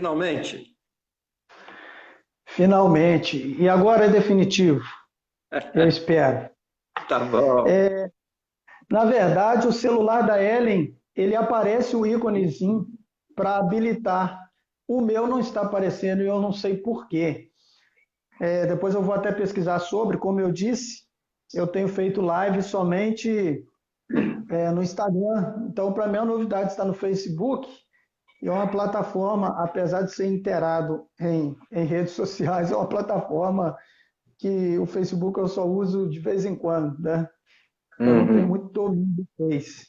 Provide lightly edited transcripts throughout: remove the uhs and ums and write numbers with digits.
finalmente. Finalmente. E agora é definitivo, eu espero. Tá bom. Na verdade, o celular da Ellen, ele aparece o íconezinho para habilitar. O meu não está aparecendo e eu não sei por quê. Depois eu vou até pesquisar sobre, como eu disse, eu tenho feito live somente no Instagram. Então, para mim, a novidade está no Facebook. E é uma plataforma, apesar de ser inteirado em redes sociais, é uma plataforma que o Facebook eu só uso de vez em quando, né? Então não tem Uhum. muito domínio do Face.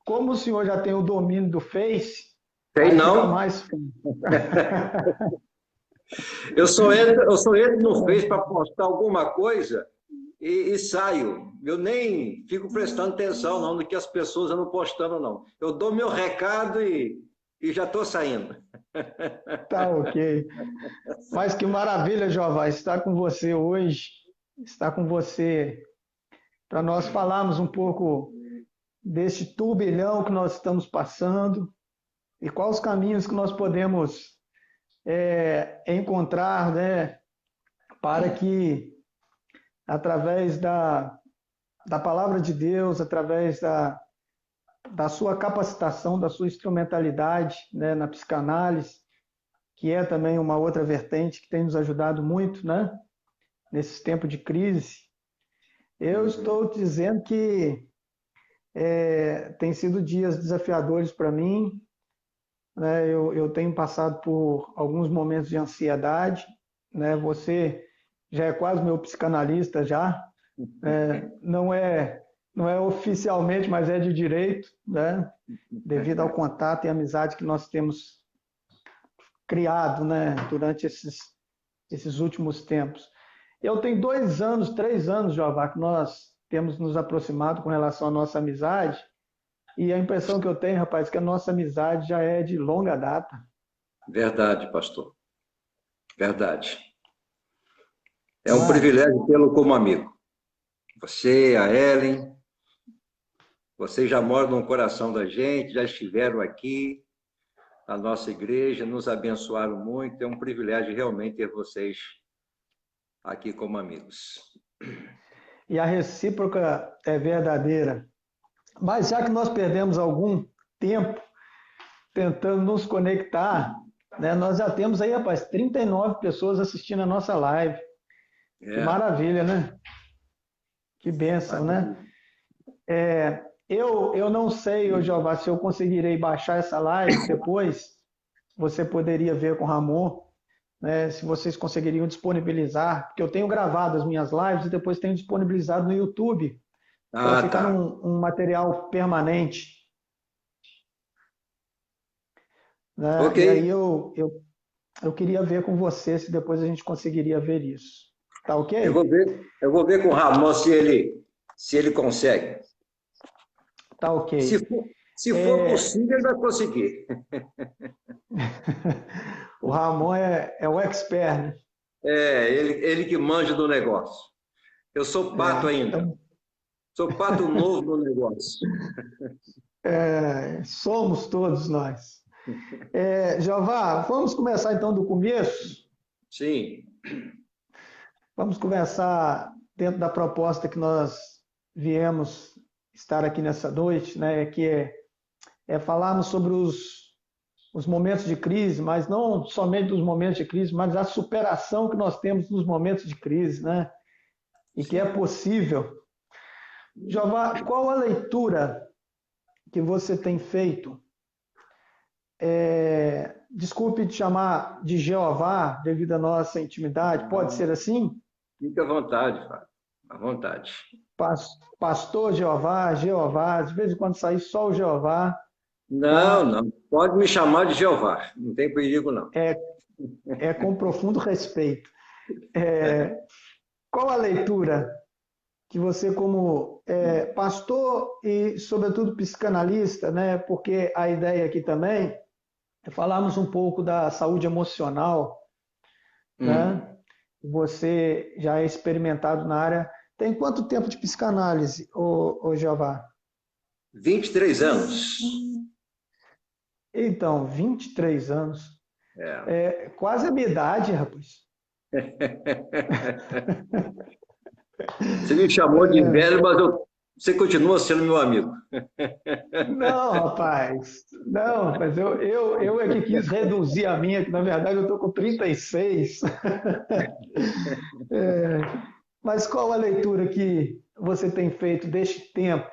Como o senhor já tem o domínio do Face, Tem aí fica não? mais fácil. Eu só entro no Face para postar alguma coisa e saio. Eu nem fico prestando atenção não no que as pessoas andam postando, não. Eu dou meu recado e já estou saindo. Tá ok. Mas que maravilha, Jová, estar com você hoje, estar com você para nós falarmos um pouco deste turbilhão que nós estamos passando e quais os caminhos que nós podemos encontrar, né, para que, através da palavra de Deus, através da sua capacitação, da sua instrumentalidade, né, na psicanálise, que é também uma outra vertente que tem nos ajudado muito, né, nesses tempos de crise, eu estou dizendo que tem sido dias desafiadores para mim, né, eu tenho passado por alguns momentos de ansiedade, né, você já é quase meu psicanalista já, não é oficialmente, mas é de direito, né? Devido ao contato e amizade que nós temos criado, né? Durante esses últimos tempos. Eu tenho 2 anos, 3 anos, Jeová, que nós temos nos aproximado com relação à nossa amizade, e a impressão que eu tenho, rapaz, é que a nossa amizade já é de longa data. Verdade, pastor. Verdade. É Não um é? privilégio tê-lo como amigo. Você, a Ellen, vocês já moram no coração da gente, já estiveram aqui na nossa igreja, nos abençoaram muito. É um privilégio realmente ter vocês aqui como amigos. E a recíproca é verdadeira. Mas já que nós perdemos algum tempo tentando nos conectar, né, nós já temos aí, rapaz, 39 pessoas assistindo a nossa live. Que É, maravilha, né? Que bênção, né? maravilha. Eu não sei, ô Jeová, se eu conseguirei baixar essa live depois. Você poderia ver com o Ramon, né, se vocês conseguiriam disponibilizar, porque eu tenho gravado as minhas lives e depois tenho disponibilizado no YouTube, para Ah, ficar tá. um material permanente. Né? Ok. E aí eu queria ver com você se depois a gente conseguiria ver isso. Tá ok? Eu vou ver com o Ramon se ele consegue. Tá Se ok. for, se for possível, ele vai conseguir. O Ramon é o expert, né? É, ele que manja do negócio. Eu sou pato ainda. Então, Sou pato novo no negócio. somos todos nós. Jeová, vamos começar então do começo? Sim. Vamos conversar dentro da proposta que nós viemos estar aqui nessa noite, né? Que é falarmos sobre os momentos de crise, mas não somente dos momentos de crise, mas a superação que nós temos nos momentos de crise, né? E que é Sim. possível. Jeová, qual a leitura que você tem feito? Desculpe te chamar de Jeová devido à nossa intimidade, pode ser assim? Fique à vontade, Fábio. À vontade. Pastor Jeová, Jeová, de vez em quando sai só o Jeová, Não, tá? não. Pode me chamar de Jeová. Não tem perigo, não. É, é com profundo respeito. É, qual a leitura que você, como pastor e, sobretudo, psicanalista, né? Porque a ideia aqui também é falarmos um pouco da saúde emocional, Hum. né? Você já é experimentado na área. Tem quanto tempo de psicanálise, ô Jeová? 23 anos. Então, 23 anos. É. Quase a minha idade, rapaz. Você me chamou de velho, mas você continua sendo meu amigo. Não, rapaz. Não, mas eu é que quis reduzir a minha, que na verdade eu estou com 36. Mas qual a leitura que você tem feito deste tempo,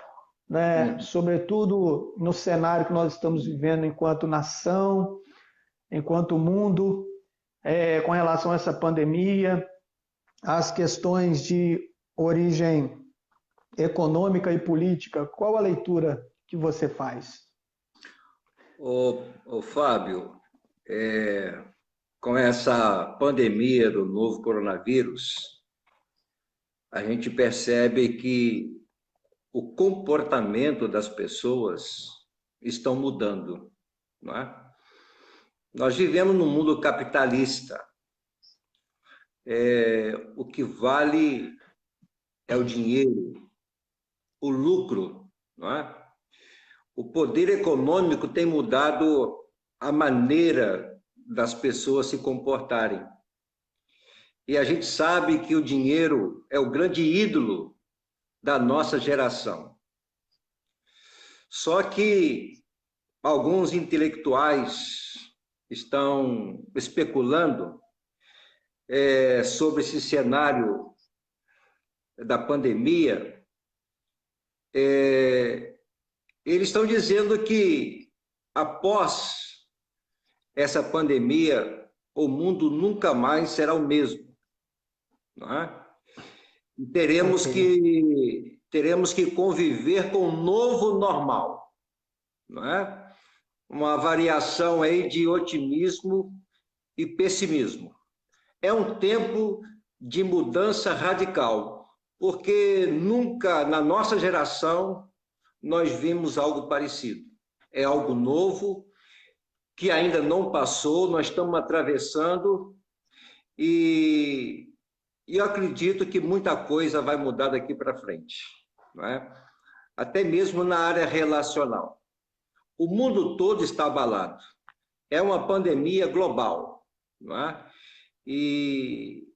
né? Hum. Sobretudo no cenário que nós estamos vivendo enquanto nação, enquanto mundo, com relação a essa pandemia, as questões de origem econômica e política, qual a leitura que você faz? Ô, Fábio, com essa pandemia do novo coronavírus, a gente percebe que o comportamento das pessoas estão mudando, não é? Nós vivemos num mundo capitalista. O que vale é o dinheiro, o lucro, não é? O poder econômico tem mudado a maneira das pessoas se comportarem. E a gente sabe que o dinheiro é o grande ídolo da nossa geração. Só que alguns intelectuais estão especulando sobre esse cenário da pandemia. Eles estão dizendo que após essa pandemia, o mundo nunca mais será o mesmo, não é? E teremos que conviver com um novo normal, não é? Uma variação aí de otimismo e pessimismo. É um tempo de mudança radical, porque nunca na nossa geração nós vimos algo parecido. É algo novo, que ainda não passou, nós estamos atravessando e eu acredito que muita coisa vai mudar daqui para frente, não é? Até mesmo na área relacional. O mundo todo está abalado. É uma pandemia global, não é? E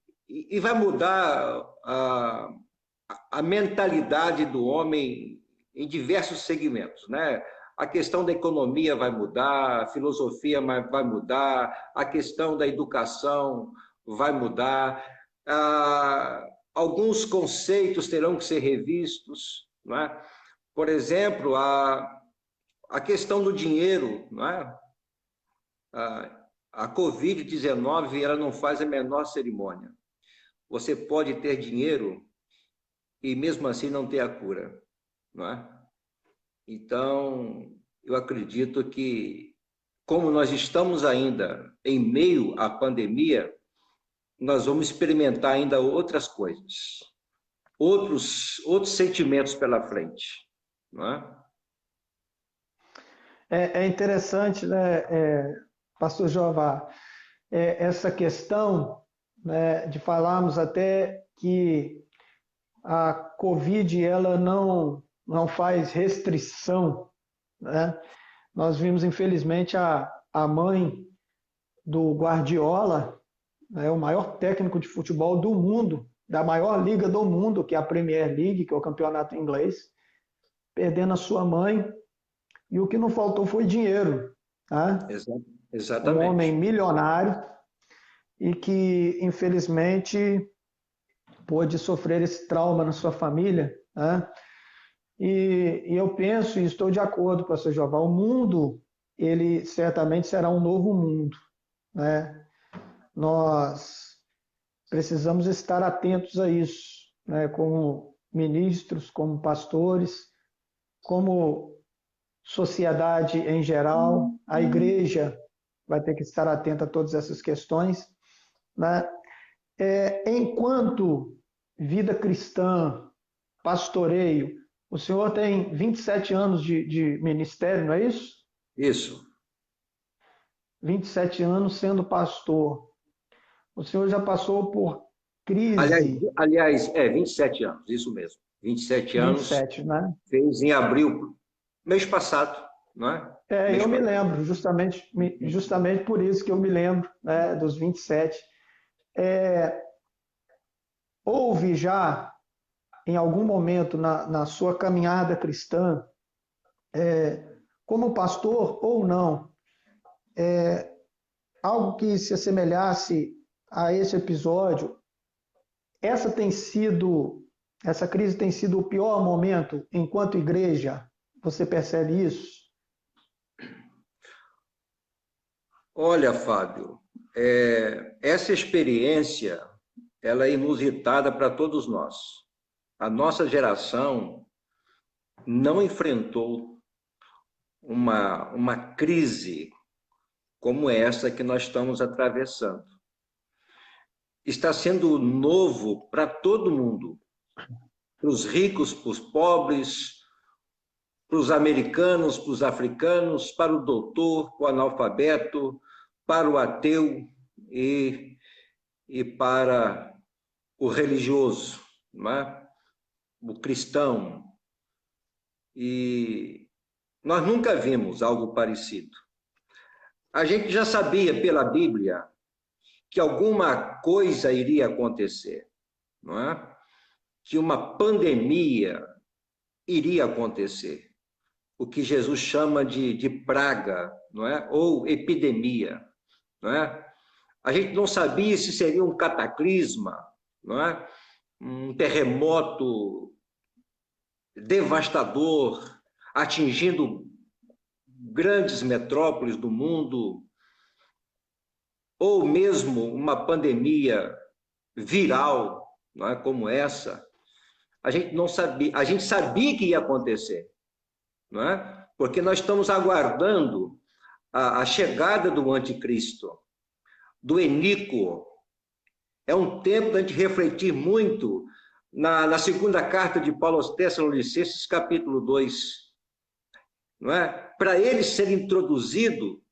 vai mudar a mentalidade do homem em diversos segmentos, né? A questão da economia vai mudar, a filosofia vai mudar, a questão da educação vai mudar, alguns conceitos terão que ser revistos, não é? Por exemplo, a questão do dinheiro, não é? A Covid-19 ela não faz a menor cerimônia. Você pode ter dinheiro e mesmo assim não ter a cura, não é? Então, eu acredito que, como nós estamos ainda em meio à pandemia, nós vamos experimentar ainda outras coisas, outros sentimentos pela frente, não é? É interessante, né, Pastor Jová, essa questão, né, de falarmos até que a Covid ela não faz restrição, né? Nós vimos, infelizmente, a mãe do Guardiola, né, o maior técnico de futebol do mundo, da maior liga do mundo, que é a Premier League, que é o campeonato inglês, perdendo a sua mãe, e o que não faltou foi dinheiro, tá? Um homem Exatamente. milionário e que, infelizmente, pôde sofrer esse trauma na sua família, né? E eu penso e estou de acordo, pastor Jeová, o mundo, ele certamente será um novo mundo, né? Nós precisamos estar atentos a isso, né? Como ministros, como pastores, como sociedade em geral, a igreja vai ter que estar atenta a todas essas questões, né? Enquanto vida cristã, pastoreio, o senhor tem 27 anos de ministério, não é isso? Isso. 27 anos sendo pastor. O senhor já passou por Aliás, crise, 27 anos, isso mesmo. 27 anos, 27, né? fez em abril, mês passado, não é? Eu me lembro, justamente por isso que eu me lembro, né, dos 27. Houve já, em algum momento na sua caminhada cristã, como pastor ou não, algo que se assemelhasse a esse episódio? Essa crise tem sido o pior momento enquanto igreja? Você percebe isso? Olha, Fábio, essa experiência ela é inusitada para todos nós. A nossa geração não enfrentou uma crise como essa que nós estamos atravessando. Está sendo novo para todo mundo, para os ricos, para os pobres, para os americanos, para os africanos, para o doutor, para o analfabeto, para o ateu e para o religioso, não é? O cristão. E nós nunca vimos algo parecido. A gente já sabia pela Bíblia que alguma coisa iria acontecer, não é? Que uma pandemia iria acontecer, o que Jesus chama de praga, não é? Ou epidemia, não é? A gente não sabia se seria um cataclisma, não é? Um terremoto devastador, atingindo grandes metrópoles do mundo, ou mesmo uma pandemia viral, não é, como essa. A gente não sabia, a gente sabia que ia acontecer, não é? Porque nós estamos aguardando a chegada do anticristo, do Eníquo. É um tempo da gente refletir muito na segunda carta de Paulo aos Tessalonicenses, capítulo 2. Não é? Para ele ser introduzido,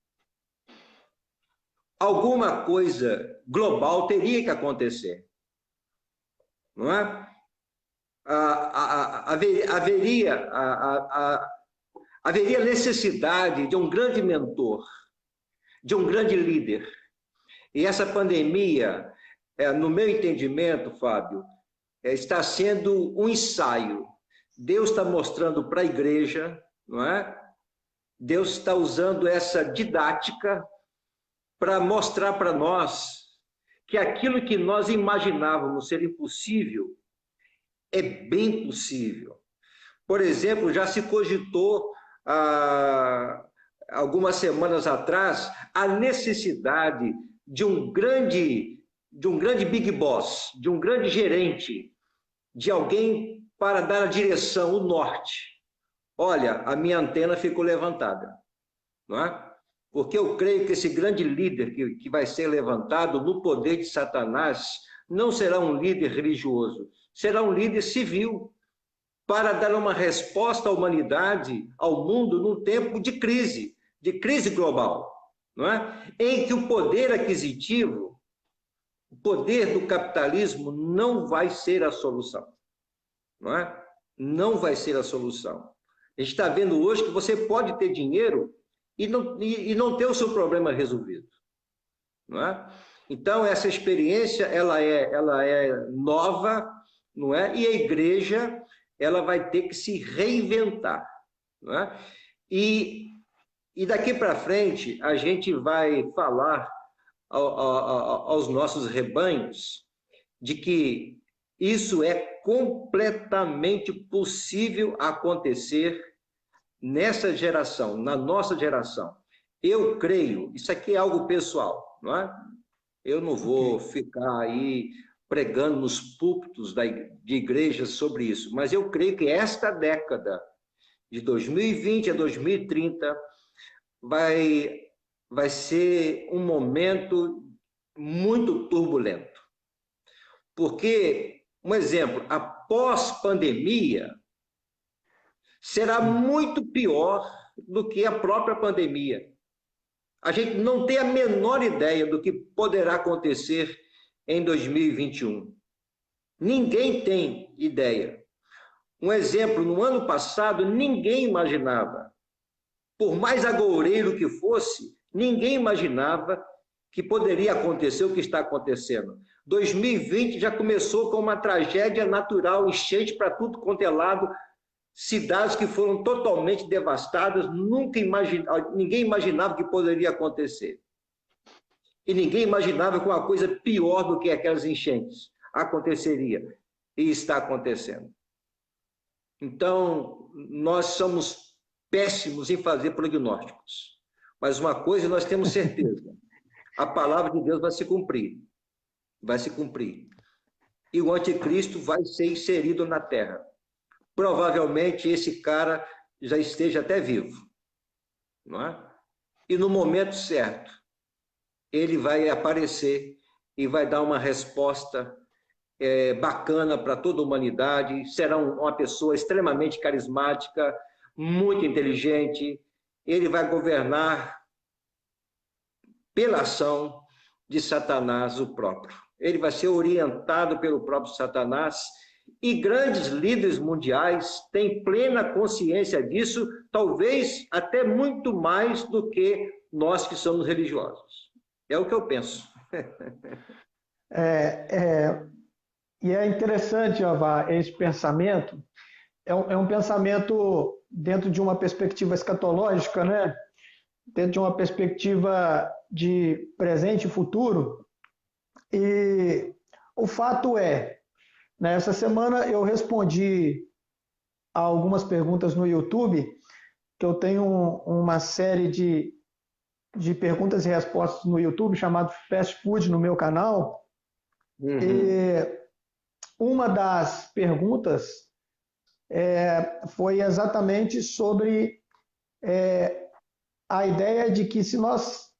alguma coisa global teria que acontecer. Não é? Haveria necessidade de um grande mentor, de um grande líder. E essa pandemia, no meu entendimento, Fábio, está sendo um ensaio. Deus está mostrando para a igreja, não é? Deus está usando essa didática para mostrar para nós que aquilo que nós imaginávamos ser impossível é bem possível. Por exemplo, já se cogitou algumas semanas atrás a necessidade de um grande big boss, de um grande gerente, de alguém para dar a direção, o norte. Olha, a minha antena ficou levantada, não é? Porque eu creio que esse grande líder que vai ser levantado no poder de Satanás não será um líder religioso, será um líder civil, para dar uma resposta à humanidade, ao mundo, num tempo de crise global, não é? Em que o poder aquisitivo, o poder do capitalismo não vai ser a solução, não é? Não vai ser a solução. A gente está vendo hoje que você pode ter dinheiro e não ter o seu problema resolvido, não é? Então, essa experiência, ela é nova, não é? E a igreja, ela vai ter que se reinventar, não é? E daqui para frente, a gente vai falar aos nossos rebanhos de que isso é completamente possível acontecer nessa geração, na nossa geração. Eu creio, isso aqui é algo pessoal, não é? Eu não vou ficar aí pregando nos púlpitos de igrejas sobre isso, mas eu creio que esta década, de 2020 a 2030, vai ser um momento muito turbulento. Porque, um exemplo, após pandemia, será muito pior do que a própria pandemia. A gente não tem a menor ideia do que poderá acontecer em 2021. Ninguém tem ideia. Um exemplo, no ano passado, ninguém imaginava por mais agoureiro que fosse, ninguém imaginava que poderia acontecer o que está acontecendo. 2020 já começou com uma tragédia natural, enchente para tudo quanto é lado, cidades que foram totalmente devastadas, ninguém imaginava que poderia acontecer. E ninguém imaginava que uma coisa pior do que aquelas enchentes aconteceria. E está acontecendo. Então, nós somos péssimos em fazer prognósticos. Mas uma coisa nós temos certeza: a palavra de Deus vai se cumprir. Vai se cumprir. E o anticristo vai ser inserido na terra. Provavelmente esse cara já esteja até vivo. Não é? E no momento certo, ele vai aparecer e vai dar uma resposta bacana para toda a humanidade. Será uma pessoa extremamente carismática, muito inteligente. Ele vai governar pela ação de Satanás o próprio. Ele vai ser orientado pelo próprio Satanás, e grandes líderes mundiais têm plena consciência disso, talvez até muito mais do que nós que somos religiosos. É o que eu penso. E é interessante, Jeová, esse pensamento. É um pensamento dentro de uma perspectiva escatológica, né? Dentro de uma perspectiva de presente e futuro. E o fato é, nessa semana eu respondi a algumas perguntas no YouTube, que eu tenho uma série de perguntas e respostas no YouTube, chamado Fast Food, no meu canal. Uhum. E uma das perguntas foi exatamente sobre a ideia de que, se nós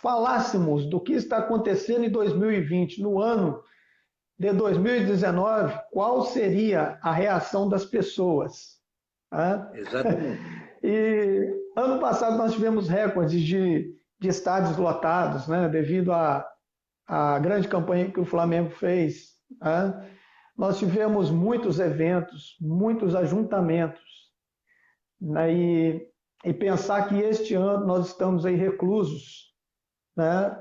falássemos do que está acontecendo em 2020, no ano de 2019, qual seria a reação das pessoas? Exatamente. E ano passado nós tivemos recordes de estádios lotados, né, devido à grande campanha que o Flamengo fez. Nós tivemos muitos eventos, muitos ajuntamentos, né, e pensar que este ano nós estamos aí reclusos, né,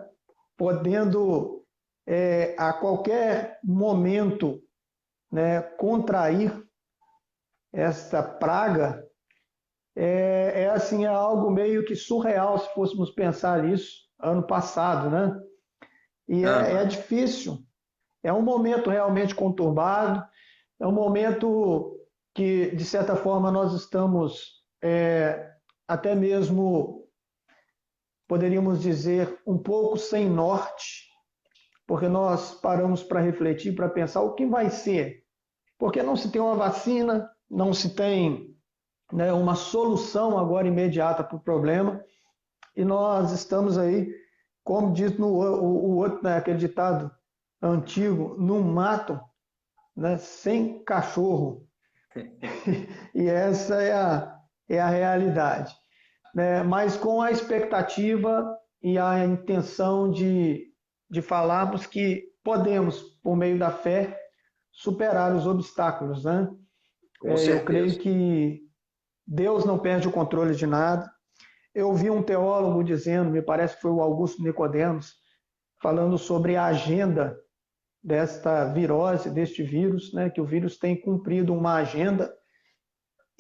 podendo a qualquer momento, né, contrair essa praga, assim, é algo meio que surreal se fôssemos pensar nisso ano passado, né? E é difícil. É um momento realmente conturbado, é um momento que, de certa forma, nós estamos até mesmo, poderíamos dizer, um pouco sem norte, porque nós paramos para refletir, para pensar o que vai ser. Porque não se tem uma vacina, não se tem, né, uma solução agora imediata para o problema, e nós estamos aí, como diz o outro, né, aquele ditado antigo, num mato, né, sem cachorro. E essa é a realidade. Né? Mas com a expectativa e a intenção de falarmos que podemos, por meio da fé, superar os obstáculos. Né? Eu creio que Deus não perde o controle de nada. Eu vi um teólogo dizendo, me parece que foi o Augusto Nicodemos, falando sobre a agenda desta virose, deste vírus, né, que o vírus tem cumprido uma agenda,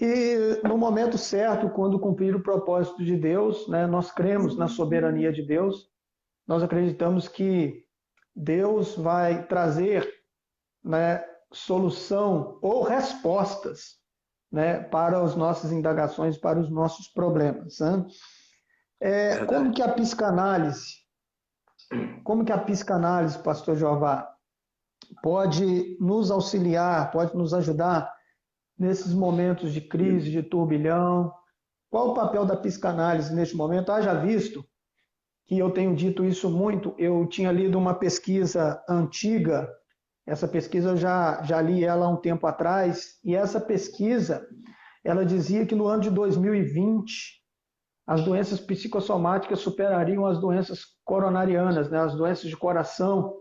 e no momento certo, quando cumprir o propósito de Deus, né, nós cremos na soberania de Deus, nós acreditamos que Deus vai trazer, né, solução ou respostas, né, para as nossas indagações, para os nossos problemas. Né? Como que a psicanálise, pastor Jeová, pode nos auxiliar, pode nos ajudar nesses momentos de crise, de turbilhão? Qual o papel da psicanálise neste momento? Haja visto que eu tenho dito isso muito, eu tinha lido uma pesquisa antiga, essa pesquisa eu já li ela há um tempo atrás, e essa pesquisa, ela dizia que no ano de 2020, as doenças psicossomáticas superariam as doenças coronarianas, né, as doenças de coração.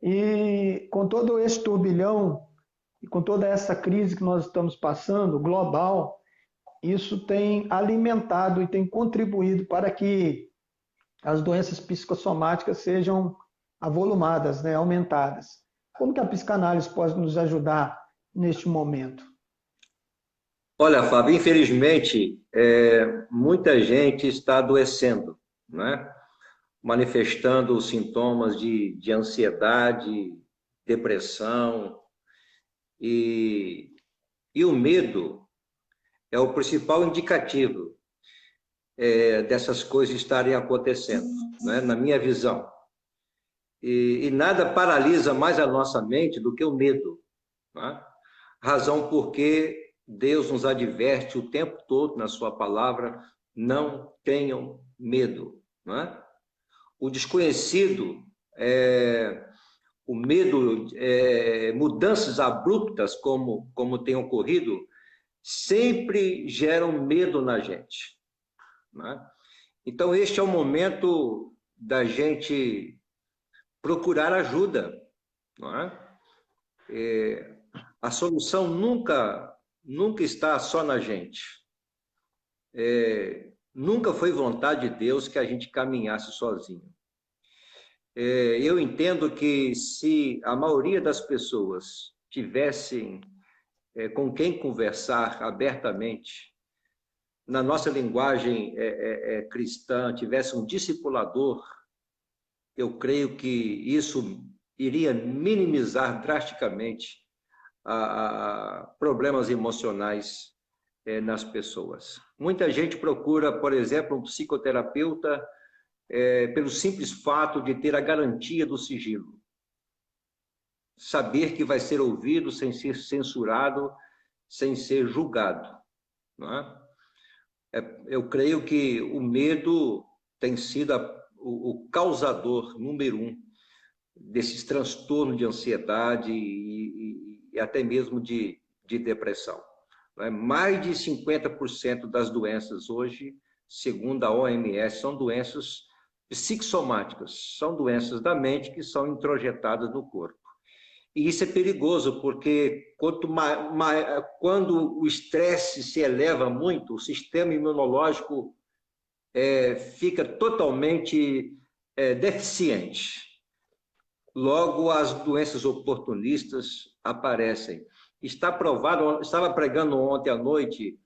E com todo esse turbilhão, e com toda essa crise que nós estamos passando, global, isso tem alimentado e tem contribuído para que as doenças psicossomáticas sejam avolumadas, né, aumentadas. Como que a psicanálise pode nos ajudar neste momento? Olha, Fábio, infelizmente, muita gente está adoecendo, né? Manifestando sintomas de ansiedade, depressão, e, e o medo é o principal indicativo dessas coisas estarem acontecendo, né? Na minha visão. E nada paralisa mais a nossa mente do que o medo, né? Razão porque Deus nos adverte o tempo todo na sua palavra: não tenham medo, né? O desconhecido, o medo, mudanças abruptas como tem ocorrido, sempre geram medo na gente, né? Então, este é o momento da gente procurar ajuda, não é? A solução nunca está só na gente. Nunca foi vontade de Deus que a gente caminhasse sozinho. Eu entendo que se a maioria das pessoas tivessem com quem conversar abertamente, na nossa linguagem cristã, tivesse um discipulador, eu creio que isso iria minimizar drasticamente problemas emocionais nas pessoas. Muita gente procura, por exemplo, um psicoterapeuta pelo simples fato de ter a garantia do sigilo. Saber que vai ser ouvido sem ser censurado, sem ser julgado, não é? Eu creio que o medo tem sido o causador número 1 desses transtornos de ansiedade e até mesmo de depressão. Mais de 50% das doenças hoje, segundo a OMS, são doenças psicossomáticas, são doenças da mente que são introjetadas no corpo. E isso é perigoso, porque quando o estresse se eleva muito, o sistema imunológico fica totalmente deficiente. Logo, as doenças oportunistas aparecem. Está provado, estava pregando ontem à noite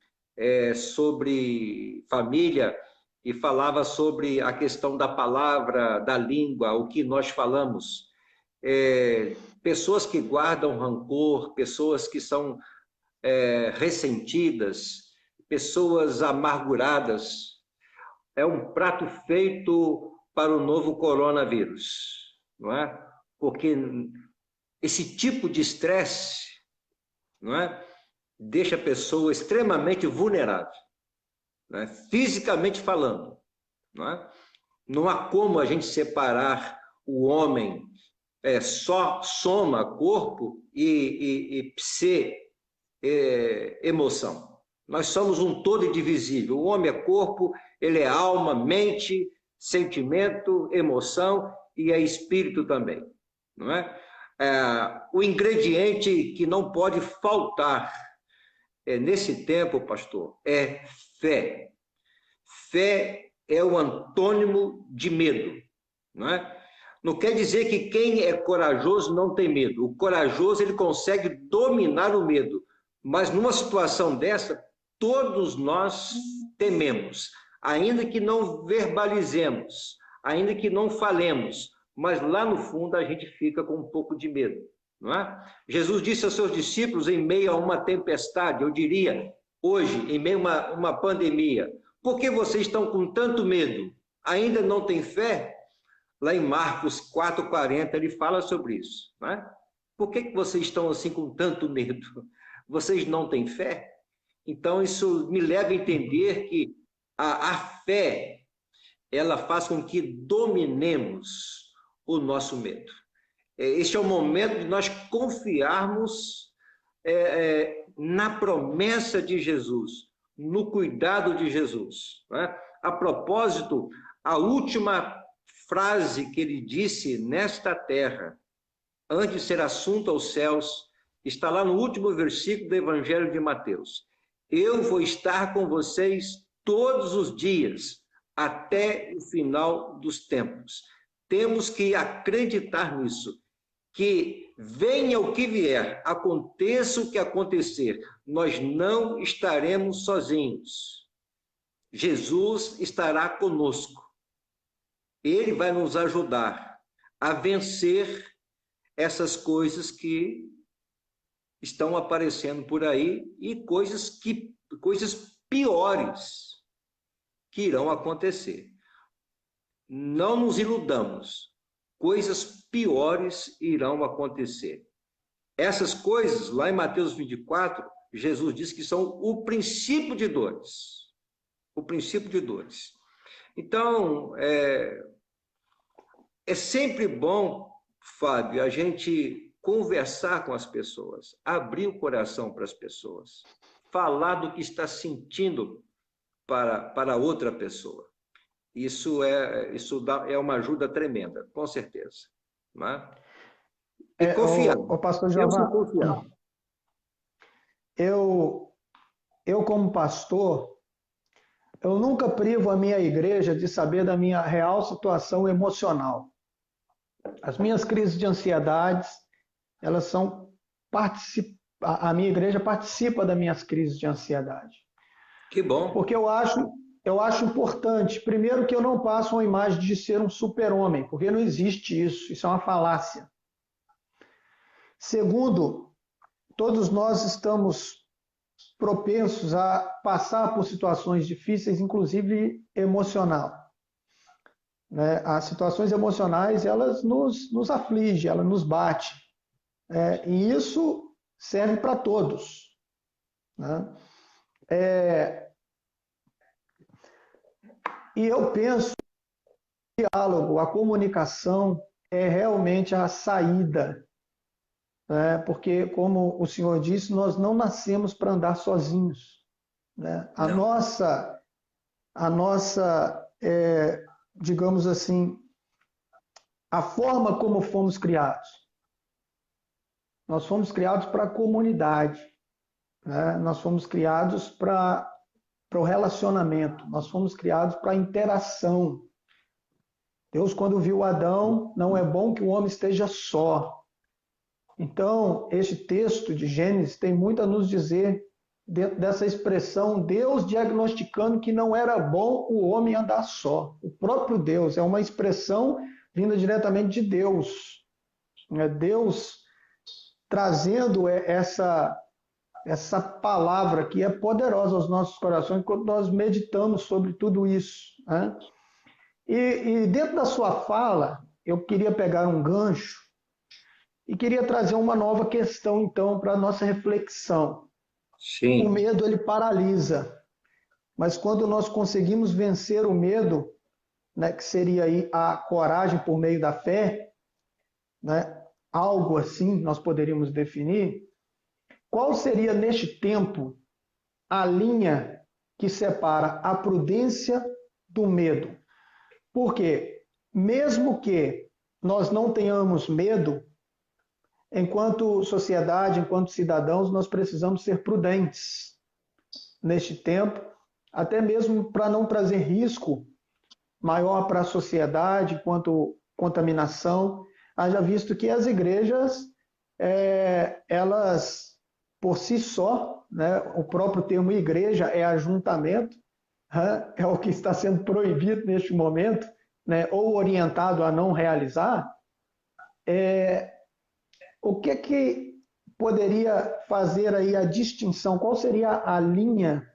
sobre família e falava sobre a questão da palavra, da língua, o que nós falamos. Pessoas que guardam rancor, pessoas que são ressentidas, pessoas amarguradas. É um prato feito para o novo coronavírus, não é? Porque esse tipo de estresse, não é, deixa a pessoa extremamente vulnerável, não é? Fisicamente falando, não é? Não há como a gente separar o homem só soma corpo e emoção. Nós somos um todo indivisível. O homem é corpo, ele é alma, mente, sentimento, emoção e é espírito também, não é? O ingrediente que não pode faltar nesse tempo, pastor, é fé. Fé é o antônimo de medo, não é? Não quer dizer que quem é corajoso não tem medo. O corajoso, ele consegue dominar o medo. Mas numa situação dessa, todos nós tememos, ainda que não verbalizemos, ainda que não falemos, mas lá no fundo a gente fica com um pouco de medo, não é? Jesus disse aos seus discípulos em meio a uma tempestade, eu diria, hoje, em meio a uma pandemia: por que vocês estão com tanto medo? Ainda não têm fé? Lá em Marcos 4,40 ele fala sobre isso, não é? Por que vocês estão assim com tanto medo? Vocês não têm fé? Então isso me leva a entender que a fé, ela faz com que dominemos o nosso medo. Este é o momento de nós confiarmos na promessa de Jesus, no cuidado de Jesus, não é? A propósito, a última frase que ele disse nesta terra, antes de ser assunto aos céus, está lá no último versículo do Evangelho de Mateus. eu vou estar com vocês todos os dias, até o final dos tempos. Temos que acreditar nisso, que venha o que vier, aconteça o que acontecer, nós não estaremos sozinhos. Jesus estará conosco. Ele vai nos ajudar a vencer essas coisas que estão aparecendo por aí e coisas piores que irão acontecer. Não nos iludamos. Coisas piores irão acontecer. Essas coisas, lá em Mateus 24, Jesus diz que são o princípio de dores. O princípio de dores. Então, é sempre bom, Fábio, a gente conversar com as pessoas, abrir o coração para as pessoas, falar do que está sentindo para outra pessoa. Isso é uma ajuda tremenda, com certeza. Não é? E confiar. O pastor Jeová, eu como pastor, eu nunca privo a minha igreja de saber da minha real situação emocional. As minhas crises de ansiedades, elas são a minha igreja participa das minhas crises de ansiedade. Que bom. Porque eu acho importante, primeiro, que eu não passo uma imagem de ser um super-homem, porque não existe isso, isso é uma falácia. Segundo, todos nós estamos propensos a passar por situações difíceis, inclusive emocional. As situações emocionais, elas nos afligem, elas nos batem. E isso serve para todos. E eu penso que o diálogo, a comunicação é realmente a saída. Porque, como o senhor disse, nós não nascemos para andar sozinhos. A nossa digamos assim, a forma como fomos criados. Nós fomos criados para a comunidade. Nós fomos criados para o relacionamento. Nós fomos criados para a interação. Deus, quando viu Adão, não é bom que o homem esteja só. Então, este texto de Gênesis tem muito a nos dizer dentro dessa expressão, Deus diagnosticando que não era bom o homem andar só. O próprio Deus é uma expressão vinda diretamente de Deus. Deus trazendo essa palavra que é poderosa aos nossos corações quando nós meditamos sobre tudo isso. E dentro da sua fala, eu queria pegar um gancho e queria trazer uma nova questão, então, para a nossa reflexão. Sim. O medo, ele paralisa. Mas quando nós conseguimos vencer o medo, que seria aí a coragem por meio da fé, algo assim nós poderíamos definir, qual seria neste tempo a linha que separa a prudência do medo? Porque mesmo que nós não tenhamos medo, enquanto sociedade, enquanto cidadãos, nós precisamos ser prudentes neste tempo, até mesmo para não trazer risco maior para a sociedade, quanto contaminação. Haja visto que as igrejas, elas, por si só, o próprio termo igreja é ajuntamento, é o que está sendo proibido neste momento, ou orientado a não realizar. O que poderia fazer aí a distinção? Qual seria a linha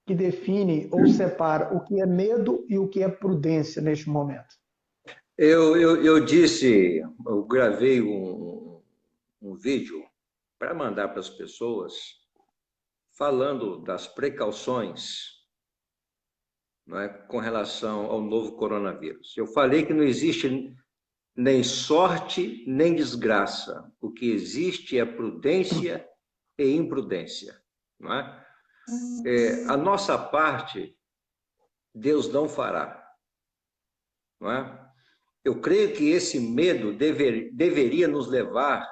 que define ou separa o que é medo e o que é prudência neste momento? Eu gravei um vídeo para mandar para as pessoas falando das precauções com relação ao novo coronavírus. Eu falei que não existe nem sorte, nem desgraça. O que existe é prudência e imprudência. Não é? A nossa parte, Deus não fará. Não é? Eu creio que esse medo deveria nos levar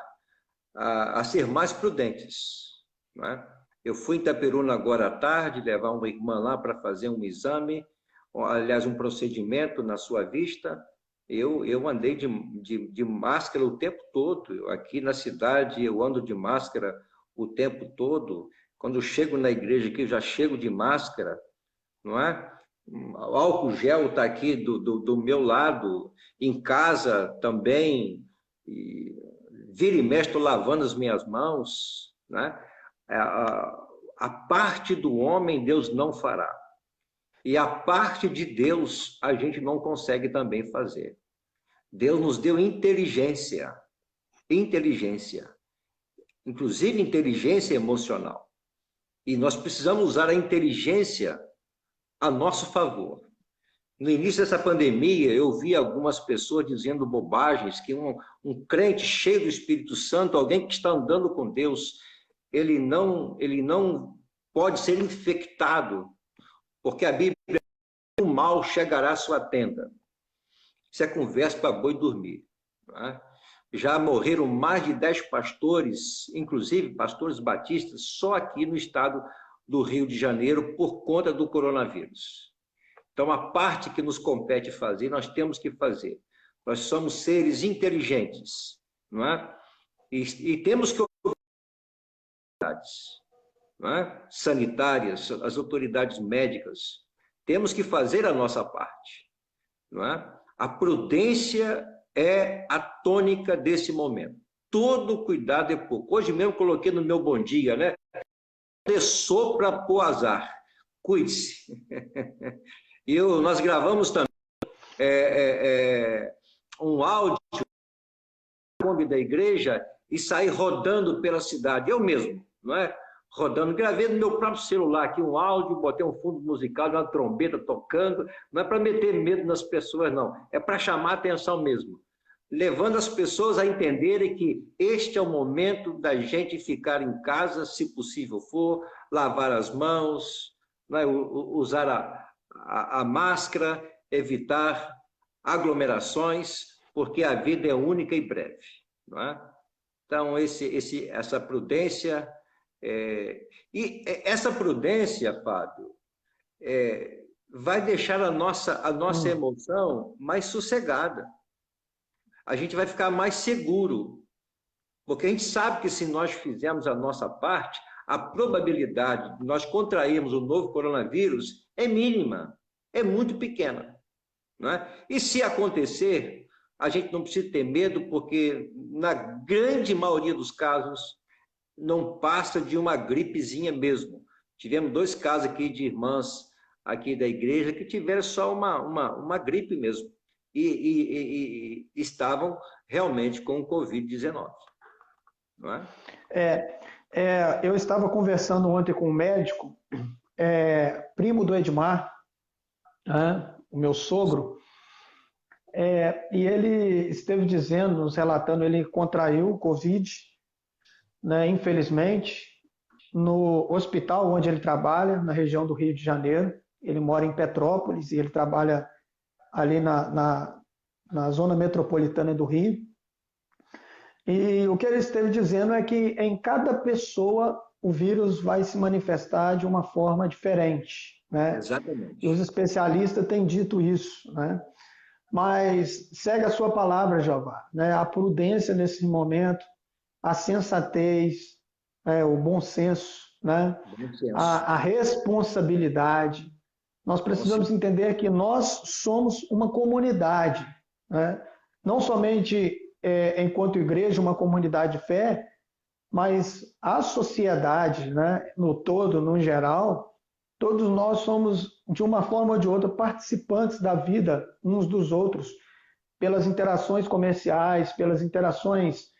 a ser mais prudentes. Não é? Eu fui em Itaperuna agora à tarde, levar uma irmã lá para fazer um exame, aliás, um procedimento na sua vista. Eu andei de máscara o tempo todo. Aqui na cidade, eu ando de máscara o tempo todo. Quando eu chego na igreja aqui, eu já chego de máscara, não é? O álcool gel está aqui do meu lado, em casa também, e vira e mexe, estou lavando as minhas mãos, né? A parte do homem Deus não fará, e a parte de Deus a gente não consegue também fazer. Deus nos deu inteligência, inclusive inteligência emocional, e nós precisamos usar a inteligência a nosso favor. No início dessa pandemia, eu vi algumas pessoas dizendo bobagens, que um crente cheio do Espírito Santo, alguém que está andando com Deus, ele não pode ser infectado, porque a Bíblia diz que o mal chegará à sua tenda. Isso é conversa para boi dormir. Não é? Já morreram mais de 10 pastores, inclusive pastores batistas, só aqui no estado do Rio de Janeiro, por conta do coronavírus. Então, a parte que nos compete fazer, nós temos que fazer. Nós somos seres inteligentes, não é? E temos que não é? Sanitárias, as autoridades médicas, temos que fazer a nossa parte, não é? A prudência é a tônica desse momento. Todo cuidado é pouco. Hoje mesmo coloquei no meu bom dia, né? Desçou para pôr azar. Cuide-se. Nós gravamos também um áudio da igreja e saí rodando pela cidade, eu mesmo, não é? Rodando, gravei no meu próprio celular aqui um áudio, botei um fundo musical, uma trombeta tocando, não é para meter medo nas pessoas, não, é para chamar a atenção mesmo, levando as pessoas a entenderem que este é o momento da gente ficar em casa, se possível for, lavar as mãos, não é? Usar a máscara, evitar aglomerações, porque a vida é única e breve, não é? Então, essa prudência, e essa prudência, Fábio, vai deixar a nossa emoção mais sossegada. A gente vai ficar mais seguro, porque a gente sabe que se nós fizermos a nossa parte, a probabilidade de nós contrairmos o novo coronavírus é mínima, é muito pequena, não é? E se acontecer, a gente não precisa ter medo, porque na grande maioria dos casos não passa de uma gripezinha mesmo. Tivemos 2 casos aqui de irmãs aqui da igreja que tiveram só uma gripe mesmo e estavam realmente com o Covid-19, não é? Eu estava conversando ontem com um médico, primo do Edmar, né, o meu sogro, e ele esteve dizendo, nos relatando, ele contraiu o Covid, né, infelizmente, no hospital onde ele trabalha, na região do Rio de Janeiro. Ele mora em Petrópolis e ele trabalha ali na zona metropolitana do Rio. E o que ele esteve dizendo é que em cada pessoa o vírus vai se manifestar de uma forma diferente, né? Exatamente. E os especialistas têm dito isso, né? Mas segue a sua palavra, Jeová, né? A prudência nesse momento, a sensatez, o bom senso, né? Bom senso. A responsabilidade. Nós precisamos entender que nós somos uma comunidade, né? Não somente enquanto igreja, uma comunidade de fé, mas a sociedade, né? No todo, no geral, todos nós somos, de uma forma ou de outra, participantes da vida uns dos outros, pelas interações comerciais, pelas interações,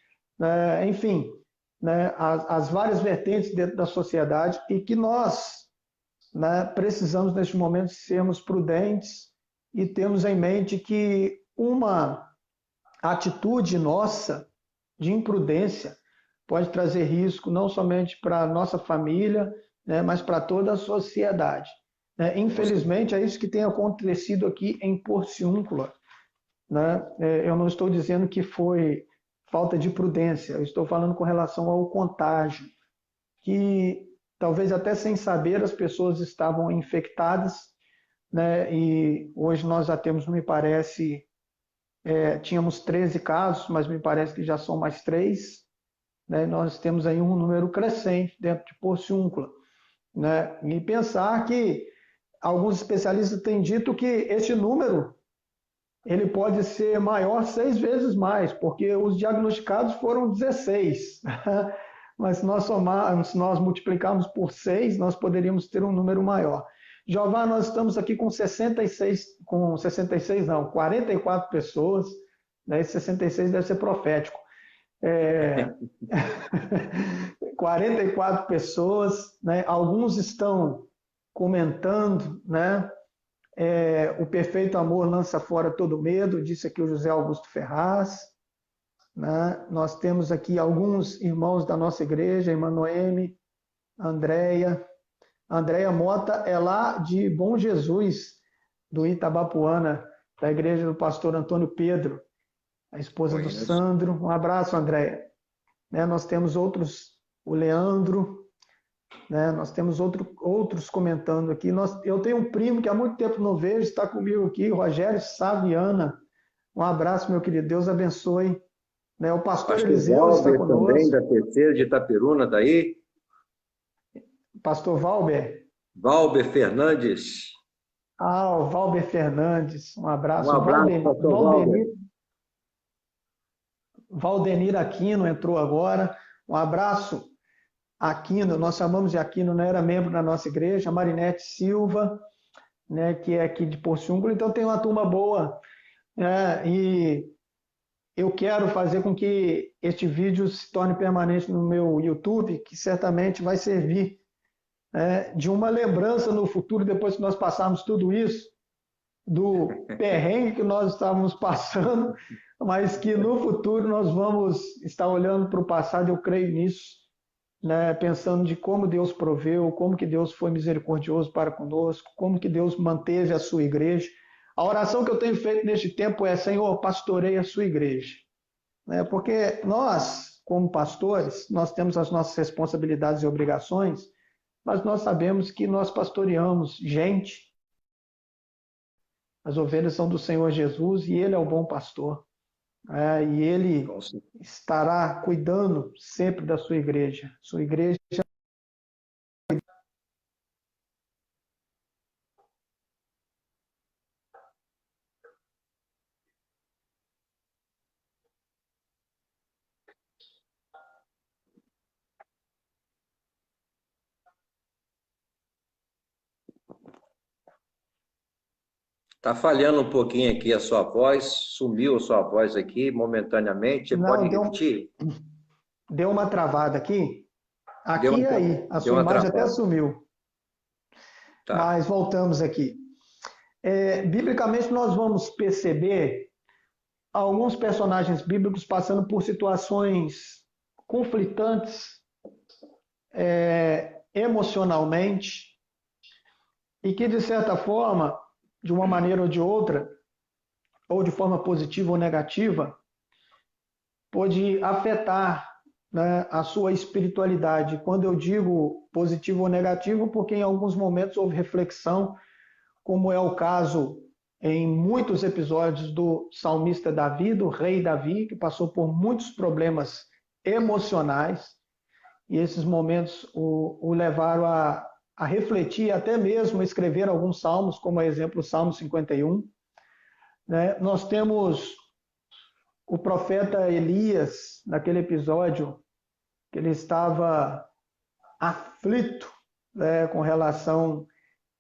enfim, né, as várias vertentes dentro da sociedade, e que nós, né, precisamos, neste momento, sermos prudentes e termos em mente que uma atitude nossa de imprudência pode trazer risco não somente para a nossa família, né, mas para toda a sociedade. Infelizmente, é isso que tem acontecido aqui em Porciúncula, né? Eu não estou dizendo que foi falta de prudência, eu estou falando com relação ao contágio, que talvez até sem saber, as pessoas estavam infectadas, né? E hoje nós já temos, me parece, tínhamos 13 casos, mas me parece que já são mais 3, né? Nós temos aí um número crescente dentro de Porciúncula, né? E pensar que alguns especialistas têm dito que esse número ele pode ser maior 6 vezes mais, porque os diagnosticados foram 16. Mas se nós somarmos, se nós multiplicarmos por 6, nós poderíamos ter um número maior. Jeová, nós estamos aqui com 44 pessoas, né? Esse 66 deve ser profético. 44 pessoas, né? Alguns estão comentando, né? O perfeito amor lança fora todo medo, disse aqui o José Augusto Ferraz, né? Nós temos aqui alguns irmãos da nossa igreja, irmã Noemi, Andréia Mota é lá de Bom Jesus, do Itabapuana, da igreja do pastor Antônio Pedro, a esposa do Sandro. Um abraço, Andréia. Né? Nós temos outros, o Leandro, né? Nós temos outros comentando aqui. Eu tenho um primo que há muito tempo não vejo, está comigo aqui, Rogério Saviana. Um abraço, meu querido. Deus abençoe. Né? O pastor Eliseu está conosco. Também da terceira de Itaperuna, daí. Pastor Valber. Valber Fernandes. O Valber Fernandes. Um abraço. Um abraço, pastor Valber. Valdenir Aquino entrou agora. Um abraço, Aquino. Nós chamamos de Aquino, não era membro da nossa igreja. Marinete Silva, né, que é aqui de Porciúncula. Então tem uma turma boa. E eu quero fazer com que este vídeo se torne permanente no meu YouTube, que certamente vai servir de uma lembrança no futuro, depois que nós passarmos tudo isso, do perrengue que nós estávamos passando, mas que no futuro nós vamos estar olhando para o passado, eu creio nisso, né, pensando de como Deus proveu, como que Deus foi misericordioso para conosco, como que Deus manteve a sua igreja. A oração que eu tenho feito neste tempo é: Senhor, pastoreie a sua igreja. Porque nós, como pastores, nós temos as nossas responsabilidades e obrigações, mas nós sabemos que nós pastoreamos gente. As ovelhas são do Senhor Jesus e Ele é o bom pastor. E Ele estará cuidando sempre da sua igreja. Sua igreja. Está falhando um pouquinho aqui a sua voz, sumiu a sua voz aqui momentaneamente. Você pode repetir? Deu uma travada aqui. Aqui e aí, a sua imagem até sumiu. Tá. Mas voltamos aqui. Biblicamente, nós vamos perceber alguns personagens bíblicos passando por situações conflitantes emocionalmente e que, de certa forma, de uma maneira ou de outra, ou de forma positiva ou negativa, pode afetar, né, a sua espiritualidade. Quando eu digo positivo ou negativo, porque em alguns momentos houve reflexão, como é o caso em muitos episódios do salmista Davi, do rei Davi, que passou por muitos problemas emocionais, e esses momentos o levaram a refletir, até mesmo escrever alguns salmos, como exemplo o Salmo 51. Né? Nós temos o profeta Elias, naquele episódio, que ele estava aflito, né, com relação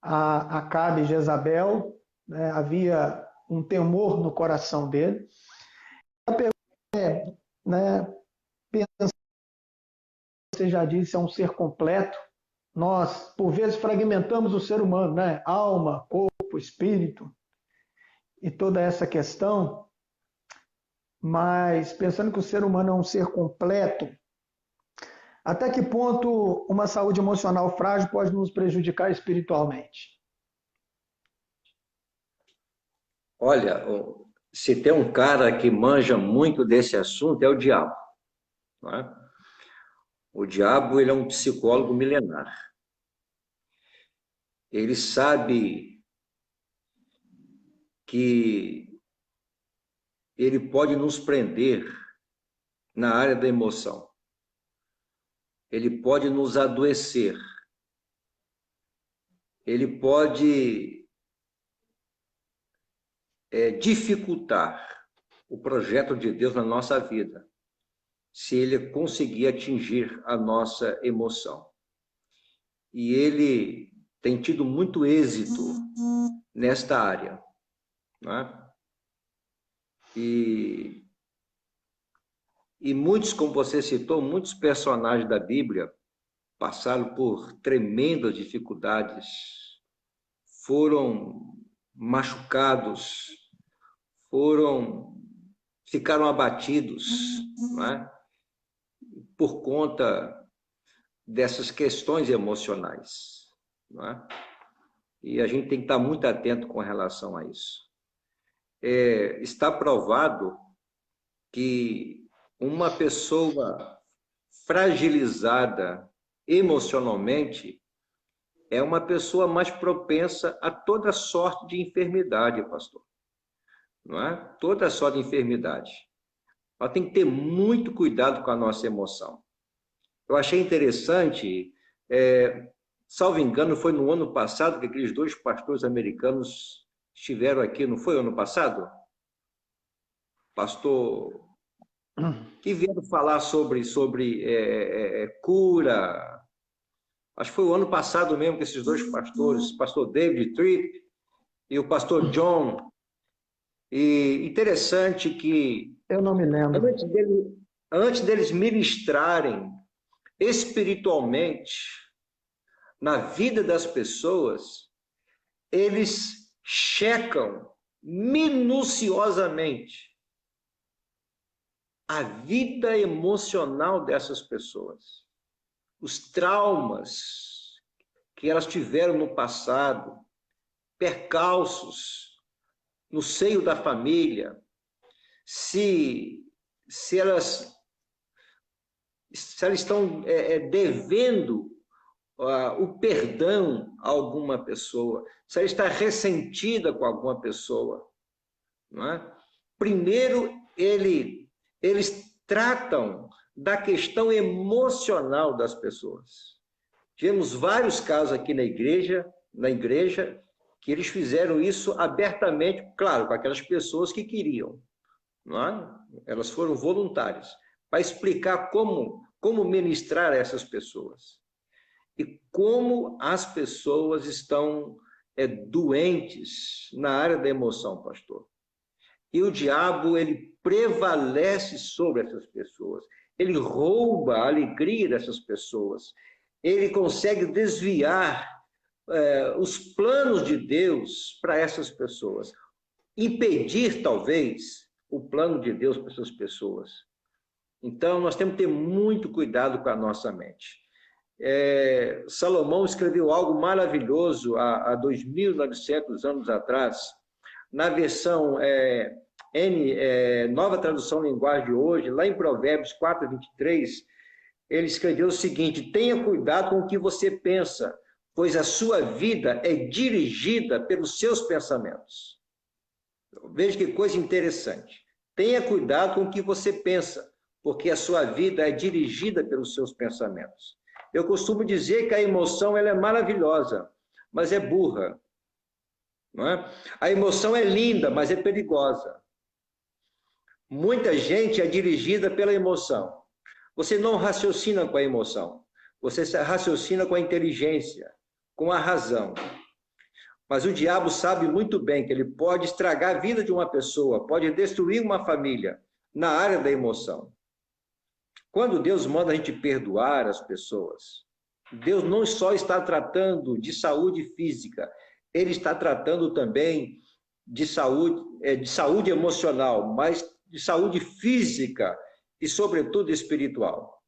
a Acabe e Jezabel, né? Havia um temor no coração dele. A pergunta você já disse, é um ser completo. Nós, por vezes, fragmentamos o ser humano, né? Alma, corpo, espírito e toda essa questão, mas pensando que o ser humano é um ser completo, até que ponto uma saúde emocional frágil pode nos prejudicar espiritualmente? Olha, se tem um cara que manja muito desse assunto, é o diabo. Não é? O diabo, ele é um psicólogo milenar. ele sabe que ele pode nos prender na área da emoção. Ele pode nos adoecer. Ele pode dificultar o projeto de Deus na nossa vida, se ele conseguir atingir a nossa emoção. E ele tem tido muito êxito nesta área, né? E muitos, como você citou, muitos personagens da Bíblia passaram por tremendas dificuldades, foram machucados, ficaram abatidos, né? Por conta dessas questões emocionais, né? E a gente tem que estar muito atento com relação a isso. Está provado que uma pessoa fragilizada emocionalmente é uma pessoa mais propensa a toda sorte de enfermidade, pastor. Não é? Toda sorte de enfermidade. Nós temos que ter muito cuidado com a nossa emoção. Eu achei interessante, salvo engano, foi no ano passado que aqueles 2 pastores americanos estiveram aqui, não foi ano passado? Pastor, que vieram falar sobre cura. Acho que foi o ano passado mesmo que esses 2 pastores, o pastor David Tripp e o pastor John. E interessante que Eu não me lembro. Antes deles ministrarem espiritualmente na vida das pessoas, eles checam minuciosamente a vida emocional dessas pessoas, os traumas que elas tiveram no passado, percalços no seio da família, se elas estão devendo o perdão a alguma pessoa, se ela está ressentida com alguma pessoa. Não é? Primeiro, eles tratam da questão emocional das pessoas. Tivemos vários casos aqui na igreja, que eles fizeram isso abertamente, claro, com aquelas pessoas que queriam. Não é? Elas foram voluntárias, para explicar como ministrar a essas pessoas. E como as pessoas estão doentes na área da emoção, pastor. E o diabo, ele prevalece sobre essas pessoas. Ele rouba a alegria dessas pessoas. Ele consegue desviar os planos de Deus para essas pessoas. Impedir, talvez, o plano de Deus para essas pessoas. Então, nós temos que ter muito cuidado com a nossa mente. Salomão escreveu algo maravilhoso há 2.900 anos atrás, na versão Nova Tradução Linguagem de hoje, lá em Provérbios 4:23, ele escreveu o seguinte: tenha cuidado com o que você pensa, pois a sua vida é dirigida pelos seus pensamentos. Veja que coisa interessante. Tenha cuidado com o que você pensa, porque a sua vida é dirigida pelos seus pensamentos. Eu costumo dizer que a emoção ela é maravilhosa, mas é burra. Não é? A emoção é linda, mas é perigosa. Muita gente é dirigida pela emoção. Você não raciocina com a emoção. Você raciocina com a inteligência, com a razão. Mas o diabo sabe muito bem que ele pode estragar a vida de uma pessoa, pode destruir uma família na área da emoção. Quando Deus manda a gente perdoar as pessoas, Deus não só está tratando de saúde física, Ele está tratando também de saúde emocional, mas de saúde física e, sobretudo, espiritual.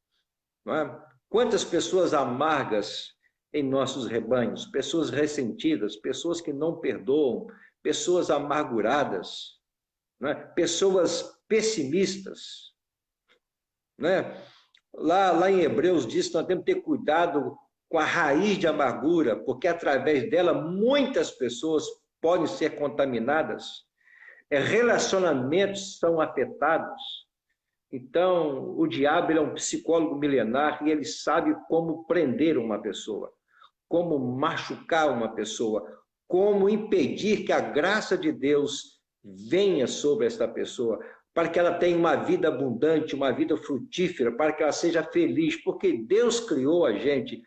Não é? Quantas pessoas amargas em nossos rebanhos, pessoas ressentidas, pessoas que não perdoam, pessoas amarguradas, não é? Pessoas pessimistas. Né? Lá em Hebreus diz que nós temos que ter cuidado com a raiz de amargura, porque através dela muitas pessoas podem ser contaminadas, relacionamentos são afetados. Então, o diabo ele é um psicólogo milenar e ele sabe como prender uma pessoa, como machucar uma pessoa, como impedir que a graça de Deus venha sobre esta pessoa, para que ela tenha uma vida abundante, uma vida frutífera, para que ela seja feliz, porque Deus criou a gente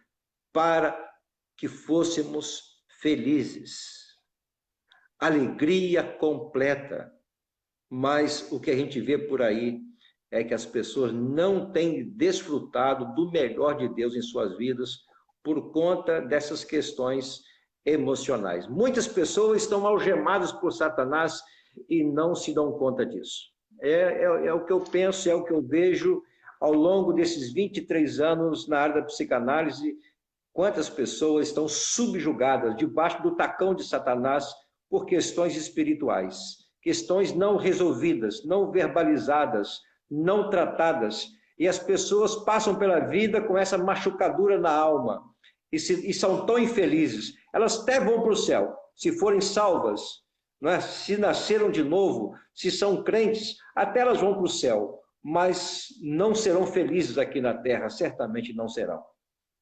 para que fôssemos felizes. Alegria completa. Mas o que a gente vê por aí é que as pessoas não têm desfrutado do melhor de Deus em suas vidas por conta dessas questões emocionais. Muitas pessoas estão algemadas por Satanás e não se dão conta disso. É o que eu penso, é o que eu vejo ao longo desses 23 anos na área da psicanálise. Quantas pessoas estão subjugadas debaixo do tacão de Satanás por questões espirituais, questões não resolvidas, não verbalizadas, não tratadas, e as pessoas passam pela vida com essa machucadura na alma e são tão infelizes. Elas até vão para o céu, se forem salvas, não é? Se nasceram de novo, se são crentes, até elas vão para o céu, mas não serão felizes aqui na terra, certamente não serão,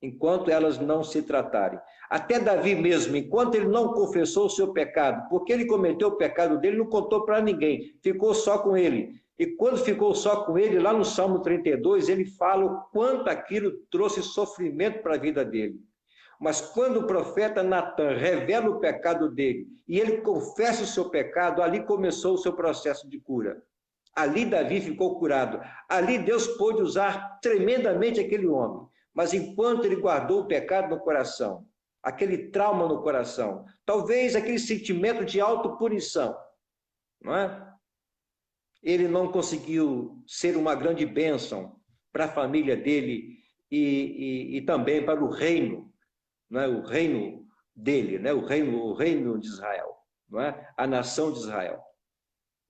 enquanto elas não se tratarem. Até Davi mesmo, enquanto ele não confessou o seu pecado, porque ele cometeu o pecado dele, não contou para ninguém, ficou só com ele. E quando ficou só com ele, lá no Salmo 32, ele fala o quanto aquilo trouxe sofrimento para a vida dele. Mas quando o profeta Natan revela o pecado dele, e ele confessa o seu pecado, ali começou o seu processo de cura. Ali Davi ficou curado. Ali Deus pôde usar tremendamente aquele homem. Mas enquanto ele guardou o pecado no coração, aquele trauma no coração, talvez aquele sentimento de autopunição, não é? Ele não conseguiu ser uma grande bênção para a família dele e também para o reino, não é? O reino dele, né? O reino de Israel, não é? A nação de Israel.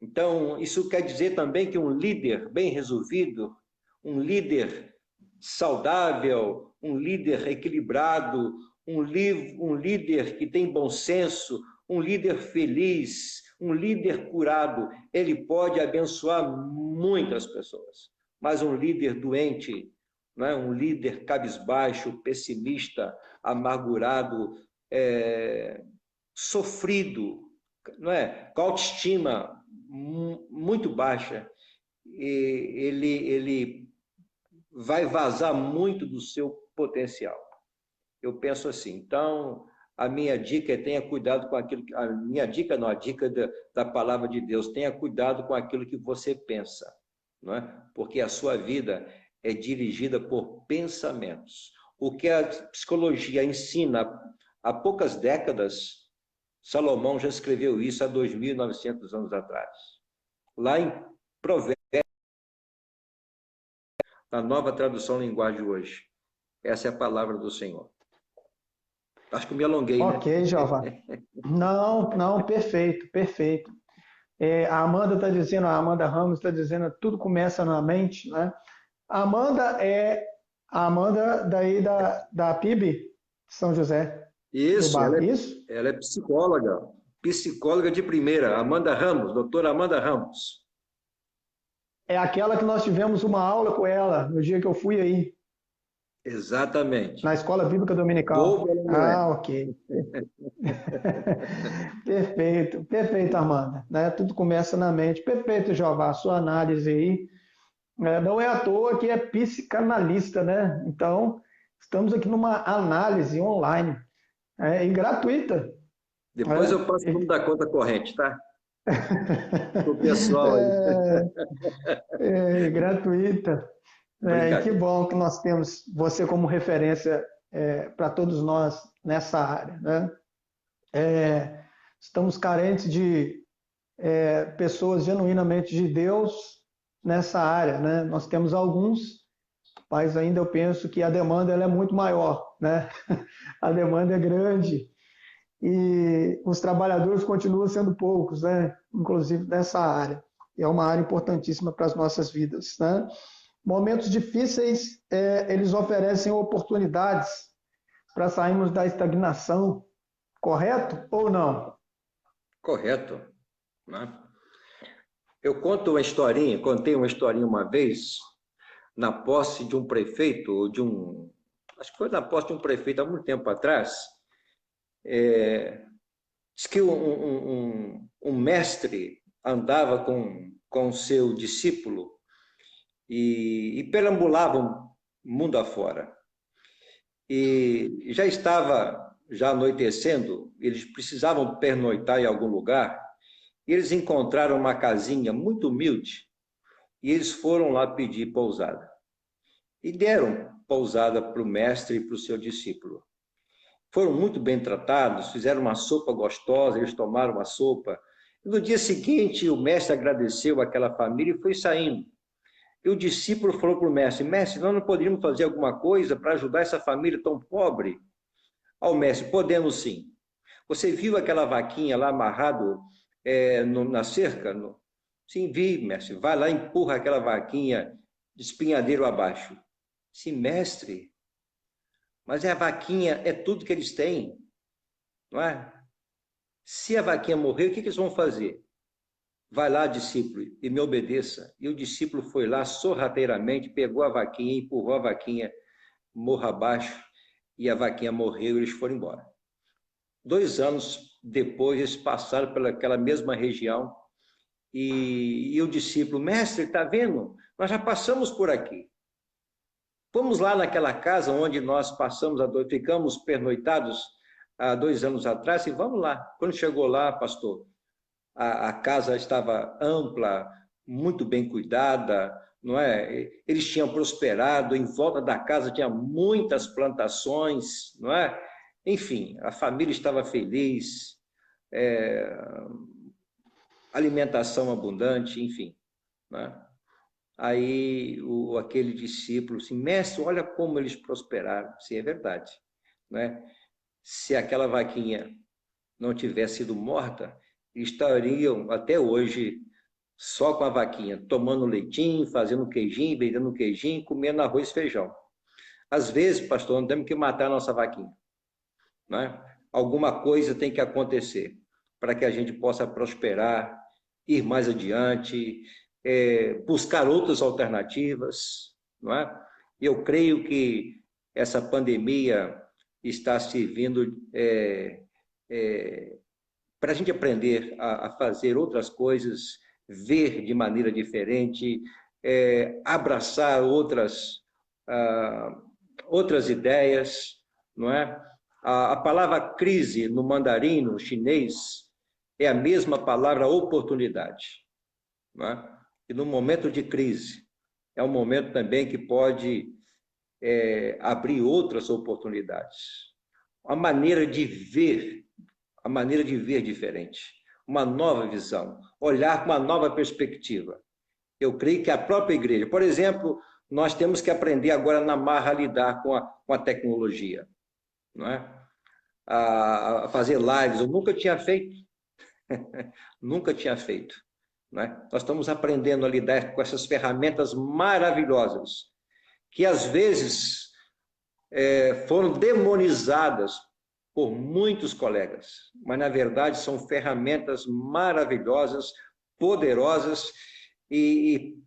Então, isso quer dizer também que um líder bem resolvido, um líder saudável, um líder equilibrado, um líder que tem bom senso, um líder feliz, um líder curado, ele pode abençoar muitas pessoas. Mas um líder doente, não é? Um líder cabisbaixo, pessimista, amargurado, sofrido, não é? Com autoestima muito baixa, ele vai vazar muito do seu potencial. Eu penso assim. Então, a minha dica é tenha cuidado com aquilo, a minha dica não, a dica da palavra de Deus, tenha cuidado com aquilo que você pensa, não é? Porque a sua vida é dirigida por pensamentos. O que a psicologia ensina há poucas décadas, Salomão já escreveu isso há 2.900 anos atrás. Lá em Provérbios, na nova tradução linguagem de hoje. Essa é a palavra do Senhor. Acho que eu me alonguei, Ok, né? Jeová. Não, perfeito, perfeito. A Amanda está dizendo, a Amanda Ramos está dizendo, tudo começa na mente, né? A Amanda é a Amanda daí da PIB de São José do Isso, Bar, isso? ela é psicóloga de primeira, Amanda Ramos, doutora Amanda Ramos. É aquela que nós tivemos uma aula com ela no dia que eu fui aí, Exatamente. na Escola Bíblica Dominical. Bobo ela não é. Ok. Perfeito, perfeito, Amanda. Né? Tudo começa na mente. Perfeito, Jeová, a sua análise aí. Não é à toa que é psicanalista, né? Então, estamos aqui numa análise online e gratuita. Depois eu passo o nome da conta corrente, tá? Para o pessoal aí. Gratuita. E que bom que nós temos você como referência para todos nós nessa área, né? Estamos carentes de pessoas genuinamente de Deus nessa área, né? Nós temos alguns, mas ainda eu penso que a demanda ela é muito maior, né? A demanda é grande e os trabalhadores continuam sendo poucos, né? Inclusive nessa área. É uma área importantíssima para as nossas vidas, né? Momentos difíceis, eles oferecem oportunidades para sairmos da estagnação, correto ou não? Correto, né? Eu contei uma historinha uma vez, na posse de um prefeito, acho que foi na posse de um prefeito há muito tempo atrás. Diz que um mestre andava com seu discípulo e perambulavam mundo afora. E já estava anoitecendo, eles precisavam pernoitar em algum lugar, e eles encontraram uma casinha muito humilde, e eles foram lá pedir pousada. E deram pousada para o mestre e para o seu discípulo. Foram muito bem tratados, fizeram uma sopa gostosa, eles tomaram a sopa. E no dia seguinte, o mestre agradeceu àquela família e foi saindo. E o discípulo falou para o mestre: mestre, nós não poderíamos fazer alguma coisa para ajudar essa família tão pobre? Ao mestre: podemos sim. Você viu aquela vaquinha lá amarrado na cerca? Sim, vi, mestre. Vai lá e empurra aquela vaquinha de espinhadeiro abaixo. Sim, mestre, mas a vaquinha é tudo que eles têm, não é? Se a vaquinha morrer, o que eles vão fazer? Vai lá, discípulo, e me obedeça. E o discípulo foi lá sorrateiramente, pegou a vaquinha, empurrou a vaquinha morro abaixo, e a vaquinha morreu e eles foram embora. 2 anos depois, eles passaram pelaquela mesma região e o discípulo: mestre, está vendo? Nós já passamos por aqui. Fomos lá naquela casa onde nós ficamos pernoitados há 2 anos atrás, e vamos lá. Quando chegou lá, pastor, a casa estava ampla, muito bem cuidada, não é? Eles tinham prosperado, em volta da casa tinha muitas plantações, não é? Enfim, a família estava feliz, alimentação abundante, enfim, né? Aí aquele discípulo assim: mestre, olha como eles prosperaram. Sim, é verdade, né? Se aquela vaquinha não tivesse sido morta, estariam até hoje só com a vaquinha, tomando leitinho, fazendo queijinho, vendendo queijinho, comendo arroz e feijão. Às vezes, pastor, não temos que matar a nossa vaquinha, né? Alguma coisa tem que acontecer para que a gente possa prosperar, ir mais adiante, buscar outras alternativas, não é? Eu creio que essa pandemia está servindo para a gente aprender a fazer outras coisas, ver de maneira diferente, abraçar outras ideias, não é? A palavra crise no mandarim, no chinês, é a mesma palavra oportunidade, não é? E no momento de crise, é um momento também que pode abrir outras oportunidades. A maneira de ver diferente, uma nova visão, olhar com uma nova perspectiva. Eu creio que a própria igreja, por exemplo, nós temos que aprender agora na marra a lidar com a tecnologia, não é? A fazer lives. Eu nunca tinha feito, nunca tinha feito, não é? Nós estamos aprendendo a lidar com essas ferramentas maravilhosas, que às vezes foram demonizadas por muitos colegas, mas na verdade são ferramentas maravilhosas, poderosas e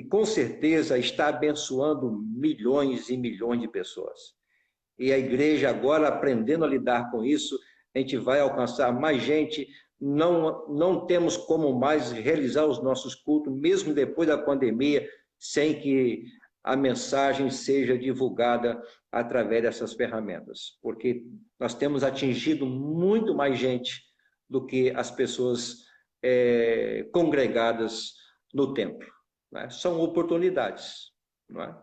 com certeza está abençoando milhões e milhões de pessoas. E a igreja agora, aprendendo a lidar com isso, a gente vai alcançar mais gente. Não temos como mais realizar os nossos cultos, mesmo depois da pandemia, sem que a mensagem seja divulgada através dessas ferramentas, porque nós temos atingido muito mais gente do que as pessoas congregadas no templo, né? São oportunidades, não é?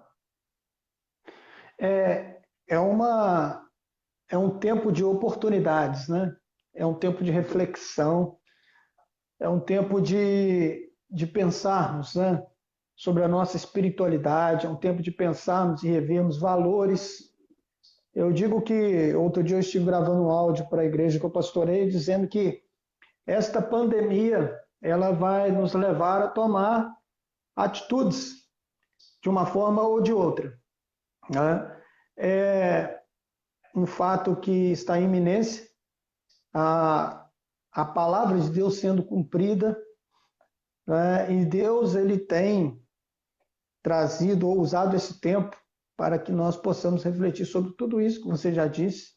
É um tempo de oportunidades, né? É um tempo de reflexão, é um tempo de pensarmos, né, sobre a nossa espiritualidade, é um tempo de pensarmos e revermos valores. Eu digo que outro dia eu estive gravando um áudio para a igreja que eu pastorei, dizendo que esta pandemia ela vai nos levar a tomar atitudes de uma forma ou de outra, né? um fato que está em iminência, a palavra de Deus sendo cumprida, né? E Deus ele tem trazido ou usado esse tempo para que nós possamos refletir sobre tudo isso que você já disse,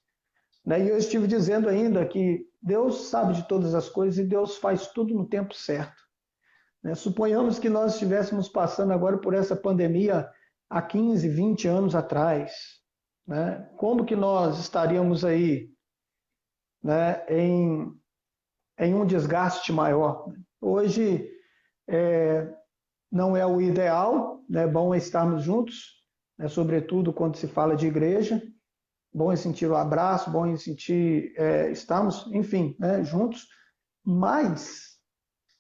né? E eu estive dizendo ainda que Deus sabe de todas as coisas e Deus faz tudo no tempo certo, né? Suponhamos que nós estivéssemos passando agora por essa pandemia há 15, 20 anos atrás, né? Como que nós estaríamos aí, né, em um desgaste maior? Hoje não é o ideal, né? Bom é estarmos juntos, né? Sobretudo quando se fala de igreja. Bom é sentir o abraço, bom é sentir estarmos, enfim, né, juntos. Mas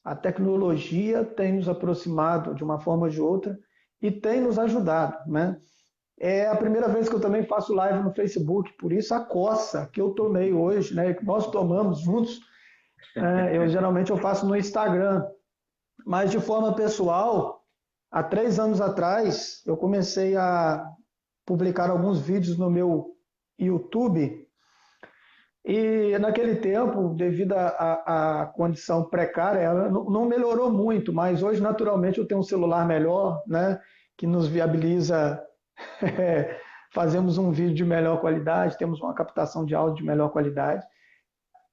a tecnologia tem nos aproximado de uma forma ou de outra e tem nos ajudado, né? É a primeira vez que eu também faço live no Facebook, por isso a coça que eu tomei hoje, né, que nós tomamos juntos, eu faço no Instagram. Mas de forma pessoal, há 3 anos atrás, eu comecei a publicar alguns vídeos no meu YouTube. E naquele tempo, devido à condição precária, ela não melhorou muito, mas hoje, naturalmente, eu tenho um celular melhor, né, que nos viabiliza fazemos um vídeo de melhor qualidade, temos uma captação de áudio de melhor qualidade.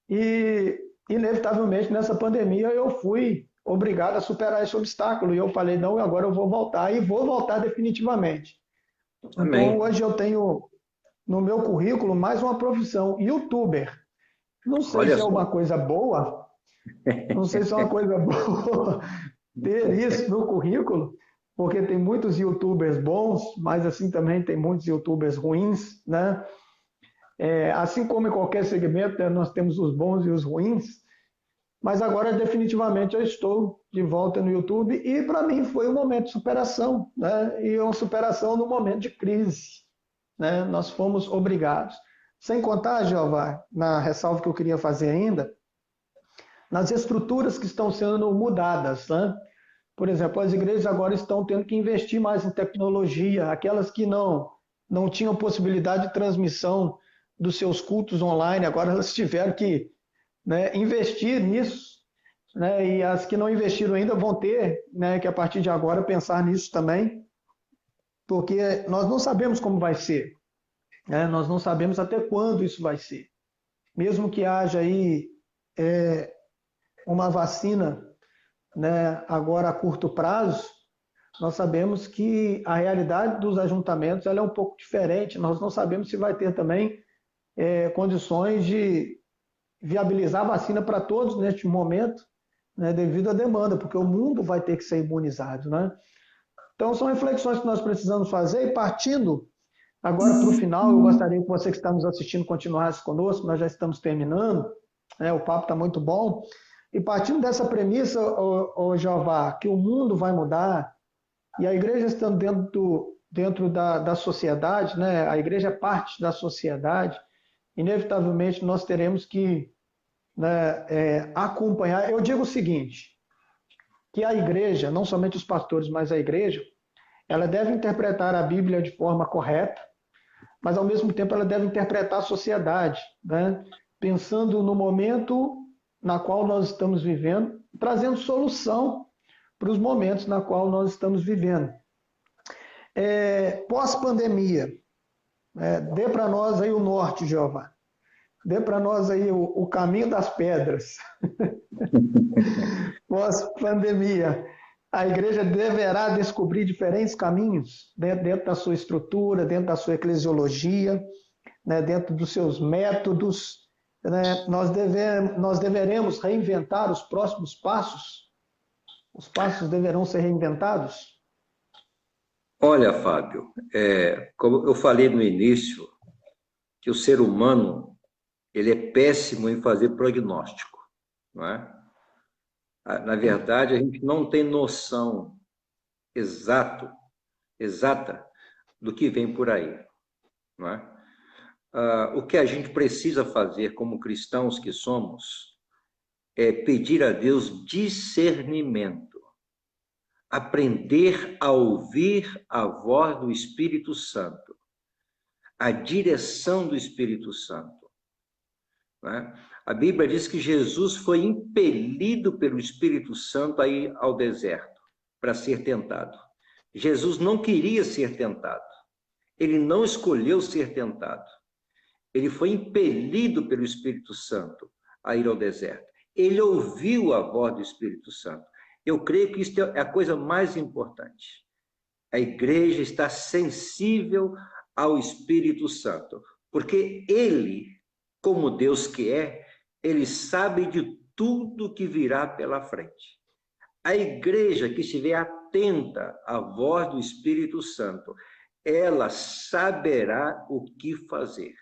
E, inevitavelmente, nessa pandemia, eu fui obrigado a superar esse obstáculo. E eu falei, não, agora eu vou voltar, e vou voltar definitivamente. Amém. Então, hoje eu tenho no meu currículo mais uma profissão, youtuber. Não sei Olha se é só. uma coisa boa, não sei se é uma coisa boa ter isso no currículo, porque tem muitos youtubers bons, mas assim também tem muitos youtubers ruins, né? Assim como em qualquer segmento, né, nós temos os bons e os ruins, mas agora definitivamente eu estou de volta no YouTube e para mim foi um momento de superação, né? E uma superação no momento de crise, né? Nós fomos obrigados. Sem contar, Jeová, na ressalva que eu queria fazer ainda, nas estruturas que estão sendo mudadas, né? Por exemplo, as igrejas agora estão tendo que investir mais em tecnologia, aquelas que não tinham possibilidade de transmissão dos seus cultos online, agora elas tiveram que, né, investir nisso, né, e as que não investiram ainda vão ter, né, que a partir de agora pensar nisso também, porque nós não sabemos como vai ser, né, nós não sabemos até quando isso vai ser. Mesmo que haja aí uma vacina, né, agora a curto prazo, nós sabemos que a realidade dos ajuntamentos ela é um pouco diferente, nós não sabemos se vai ter também condições de viabilizar a vacina para todos neste momento, né, devido à demanda, porque o mundo vai ter que ser imunizado, né? Então, são reflexões que nós precisamos fazer e partindo agora para o final, eu gostaria que você que está nos assistindo continuasse conosco, nós já estamos terminando, né, o papo está muito bom, e partindo dessa premissa, Jeová, que o mundo vai mudar e a igreja estando dentro da sociedade, né, a igreja é parte da sociedade, inevitavelmente nós teremos que, né, acompanhar. Eu digo o seguinte, que a igreja, não somente os pastores, mas a igreja, ela deve interpretar a Bíblia de forma correta, mas ao mesmo tempo ela deve interpretar a sociedade, né, pensando no momento na qual nós estamos vivendo, trazendo solução para os momentos na qual nós estamos vivendo. Pós-pandemia, dê para nós aí o norte, Jeová. Dê para nós aí o caminho das pedras. Pós-pandemia, a igreja deverá descobrir diferentes caminhos dentro da sua estrutura, dentro da sua eclesiologia, né, dentro dos seus métodos. Né? Nós deveremos reinventar os próximos passos. Os passos deverão ser reinventados. Olha, Fábio, como eu falei no início, que o ser humano ele é péssimo em fazer prognóstico, não é? Na verdade, a gente não tem noção exata do que vem por aí, não é? O que a gente precisa fazer como cristãos que somos é pedir a Deus discernimento, aprender a ouvir a voz do Espírito Santo, a direção do Espírito Santo. Né? A Bíblia diz que Jesus foi impelido pelo Espírito Santo a ir ao deserto para ser tentado. Jesus não queria ser tentado. Ele não escolheu ser tentado. Ele foi impelido pelo Espírito Santo a ir ao deserto. Ele ouviu a voz do Espírito Santo. Eu creio que isso é a coisa mais importante. A igreja está sensível ao Espírito Santo, porque ele, como Deus que é, ele sabe de tudo que virá pela frente. A igreja que estiver atenta à voz do Espírito Santo, ela saberá o que fazer.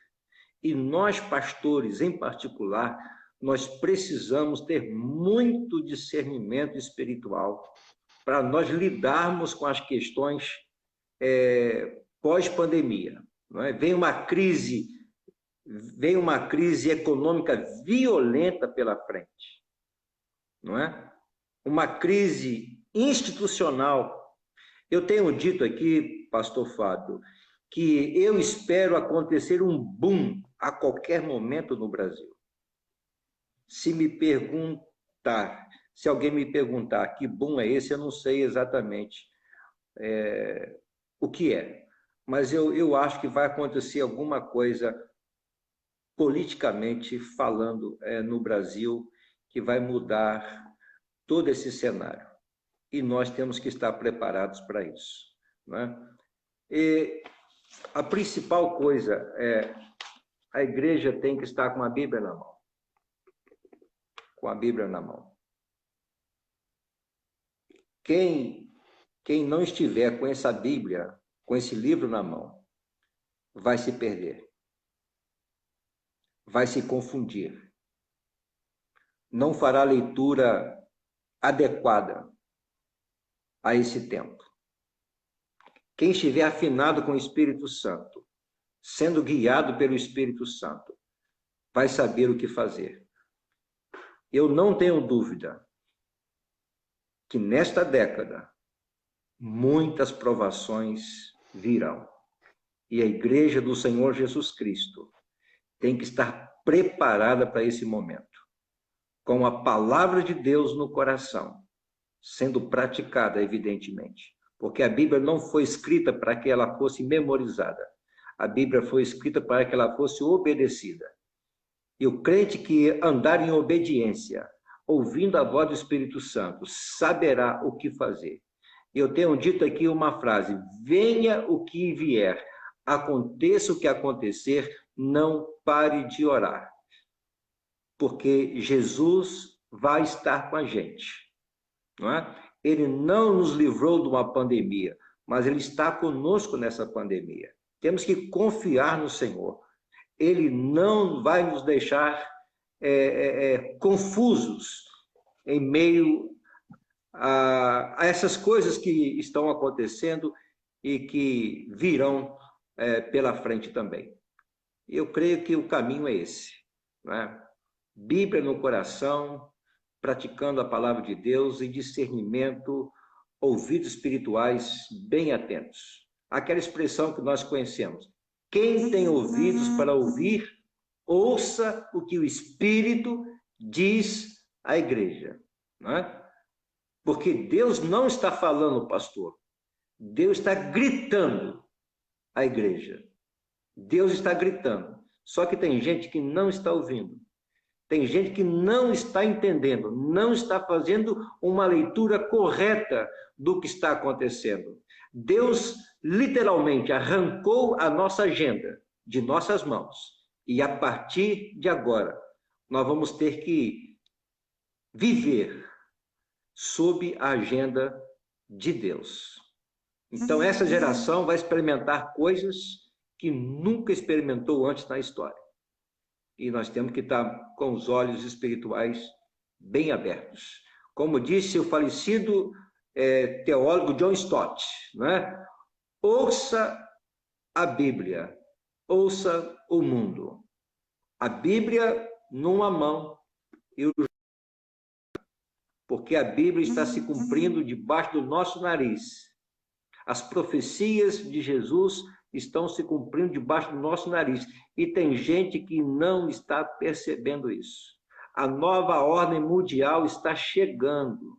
E nós, pastores em particular, nós precisamos ter muito discernimento espiritual para nós lidarmos com as questões pós-pandemia. Não é? Vem uma crise econômica violenta pela frente, não é? Uma crise institucional. Eu tenho dito aqui, pastor Fábio, que eu espero acontecer um boom a qualquer momento no Brasil. Se alguém me perguntar que boom é esse, eu não sei exatamente o que é. Mas eu acho que vai acontecer alguma coisa politicamente falando no Brasil que vai mudar todo esse cenário. E nós temos que estar preparados para isso. Né? E a principal coisa é a igreja tem que estar com a Bíblia na mão. Com a Bíblia na mão. Quem não estiver com essa Bíblia, com esse livro na mão, vai se perder. Vai se confundir. Não fará leitura adequada a esse tempo. Quem estiver afinado com o Espírito Santo, sendo guiado pelo Espírito Santo, vai saber o que fazer. Eu não tenho dúvida que nesta década muitas provações virão. E a igreja do Senhor Jesus Cristo tem que estar preparada para esse momento, com a palavra de Deus no coração, sendo praticada, evidentemente. Porque a Bíblia não foi escrita para que ela fosse memorizada. A Bíblia foi escrita para que ela fosse obedecida. E o crente que andar em obediência, ouvindo a voz do Espírito Santo, saberá o que fazer. Eu tenho dito aqui uma frase: venha o que vier, aconteça o que acontecer, não pare de orar. Porque Jesus vai estar com a gente. Não é? Ele não nos livrou de uma pandemia, mas ele está conosco nessa pandemia. Temos que confiar no Senhor. Ele não vai nos deixar confusos em meio a essas coisas que estão acontecendo e que virão pela frente também. Eu creio que o caminho é esse, não é? Bíblia no coração, praticando a palavra de Deus e discernimento, ouvidos espirituais bem atentos. Aquela expressão que nós conhecemos: quem tem ouvidos para ouvir, ouça o que o Espírito diz à igreja. Não é? Porque Deus não está falando, pastor. Deus está gritando à igreja. Deus está gritando. Só que tem gente que não está ouvindo. Tem gente que não está entendendo, não está fazendo uma leitura correta do que está acontecendo. Deus literalmente arrancou a nossa agenda de nossas mãos. E a partir de agora, nós vamos ter que viver sob a agenda de Deus. Então, essa geração vai experimentar coisas que nunca experimentou antes na história. E nós temos que estar com os olhos espirituais bem abertos. Como disse o falecido teólogo John Stott, né? Ouça a Bíblia, ouça o mundo. A Bíblia numa mão e o porque a Bíblia está se cumprindo debaixo do nosso nariz. As profecias de Jesus estão se cumprindo debaixo do nosso nariz. E tem gente que não está percebendo isso. A nova ordem mundial está chegando.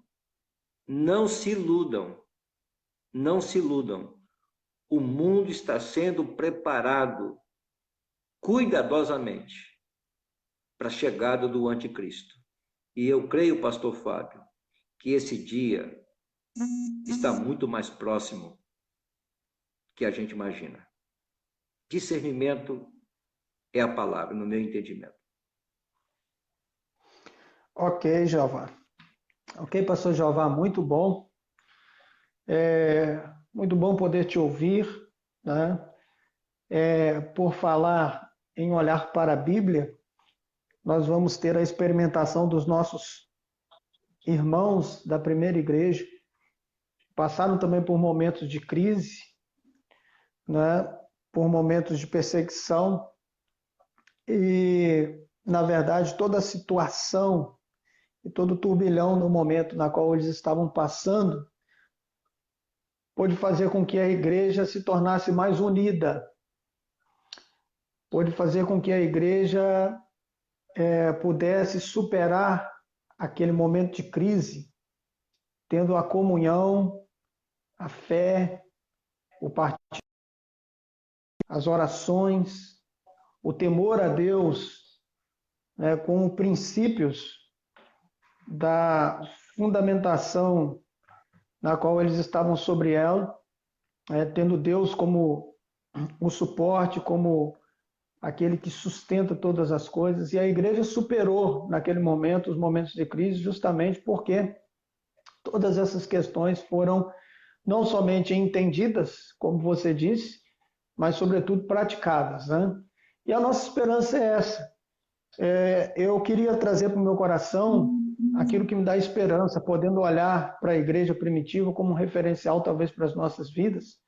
Não se iludam. Não se iludam. O mundo está sendo preparado cuidadosamente para a chegada do anticristo. E eu creio, pastor Fábio, que esse dia está muito mais próximo que a gente imagina. Discernimento é a palavra, no meu entendimento. Ok, Jeová. Ok, pastor Jeová, muito bom. Muito bom poder te ouvir, né? Por falar em olhar para a Bíblia, nós vamos ter a experimentação dos nossos irmãos da primeira igreja, passaram também por momentos de crise, né? Por momentos de perseguição, e, na verdade, toda a situação e todo o turbilhão no momento na qual eles estavam passando pôde fazer com que a igreja se tornasse mais unida, pôde fazer com que a igreja pudesse superar aquele momento de crise, tendo a comunhão, a fé, o partilho, as orações, o temor a Deus, né, como princípios da fundamentação na qual eles estavam sobre ela, tendo Deus como o suporte, como aquele que sustenta todas as coisas. E a igreja superou, naquele momento, os momentos de crise, justamente porque todas essas questões foram não somente entendidas, como você disse, mas, sobretudo, praticadas, né? E a nossa esperança é essa. Eu queria trazer para o meu coração aquilo que me dá esperança, podendo olhar para a igreja primitiva como um referencial, talvez, para as nossas vidas,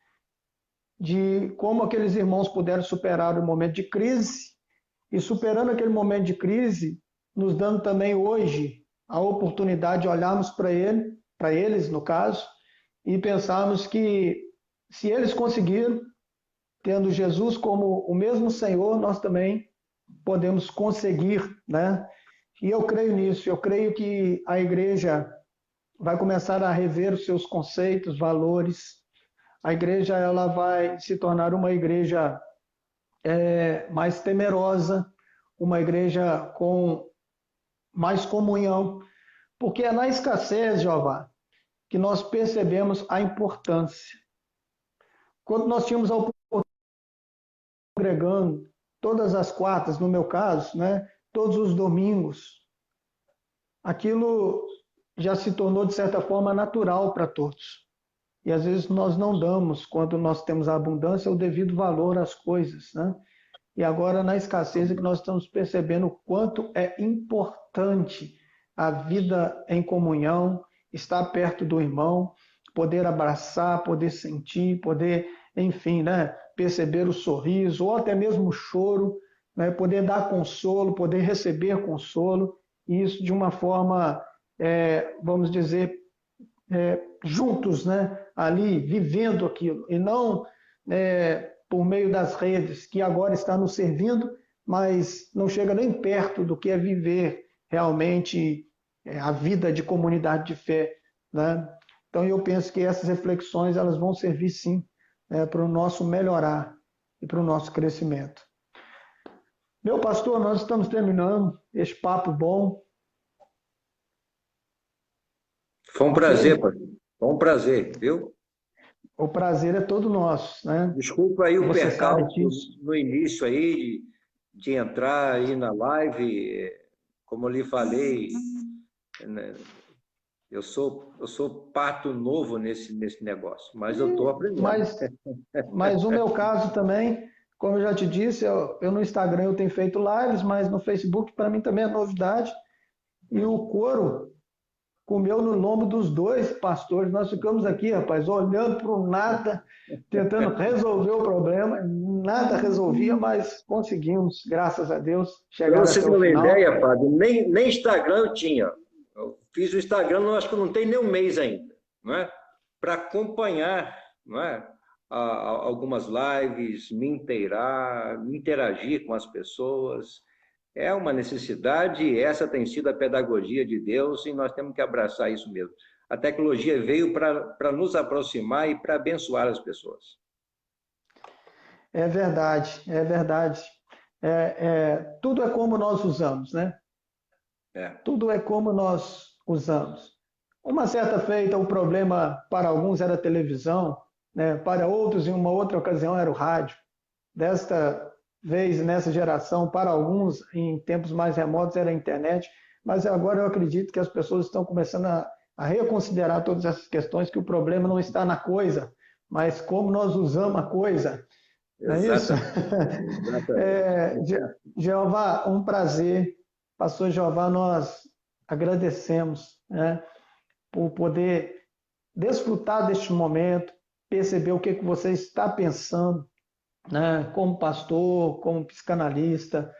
de como aqueles irmãos puderam superar o momento de crise e, superando aquele momento de crise, nos dando também hoje a oportunidade de olharmos para eles, no caso, e pensarmos que se eles conseguiram, tendo Jesus como o mesmo Senhor, nós também podemos conseguir, né? E eu creio nisso, eu creio que a igreja vai começar a rever os seus conceitos, valores. A igreja ela vai se tornar uma igreja mais temerosa, uma igreja com mais comunhão, porque é na escassez, Jeová, que nós percebemos a importância. Quando nós tínhamos a oportunidade de congregando todas as quartas, no meu caso, né, todos os domingos, aquilo já se tornou, de certa forma, natural para todos. E às vezes nós não damos, quando nós temos a abundância, o devido valor às coisas, né? E agora, na escassez, é que nós estamos percebendo o quanto é importante a vida em comunhão, estar perto do irmão, poder abraçar, poder sentir, poder, enfim, né, perceber o sorriso, ou até mesmo o choro, né, poder dar consolo, poder receber consolo, e isso de uma forma, vamos dizer, juntos, né, ali, vivendo aquilo, e não por meio das redes, que agora está nos servindo, mas não chega nem perto do que é viver realmente a vida de comunidade de fé, né? Então eu penso que essas reflexões elas vão servir sim, para o nosso melhorar e para o nosso crescimento. Meu pastor, nós estamos terminando esse papo bom. Foi um prazer, pastor. Foi um prazer, viu? O prazer é todo nosso, né? Desculpa aí o Você percalço no início aí de entrar aí na live, como eu lhe falei, né? Eu sou parto novo nesse negócio, mas eu estou aprendendo. Mas o meu caso também, como eu já te disse, eu no Instagram eu tenho feito lives, mas no Facebook para mim também é novidade. E o couro comeu no lombo dos dois pastores. Nós ficamos aqui, rapaz, olhando para o nada, tentando resolver o problema. Nada resolvia, mas conseguimos, graças a Deus, chegar até o final. Para você ter uma ideia, Fábio, nem Instagram eu tinha. Eu fiz o Instagram, acho que não tem nem um mês ainda, não é? Para acompanhar, não é? algumas lives, me inteirar, me interagir com as pessoas. É uma necessidade, essa tem sido a pedagogia de Deus e nós temos que abraçar isso mesmo. A tecnologia veio para nos aproximar e para abençoar as pessoas. É verdade, é verdade. Tudo é como nós usamos, né? Tudo é como nós usamos. Uma certa feita, o problema para alguns era a televisão, né? Para outros, em uma outra ocasião, era o rádio. Desta vez, nessa geração, para alguns, em tempos mais remotos, era a internet. Mas agora eu acredito que as pessoas estão começando a reconsiderar todas essas questões, que o problema não está na coisa, mas como nós usamos a coisa. Não é isso? Jeová, um prazer. Pastor Jeová, nós agradecemos, né, por poder desfrutar deste momento, perceber o que você está pensando, né, como pastor, como psicanalista,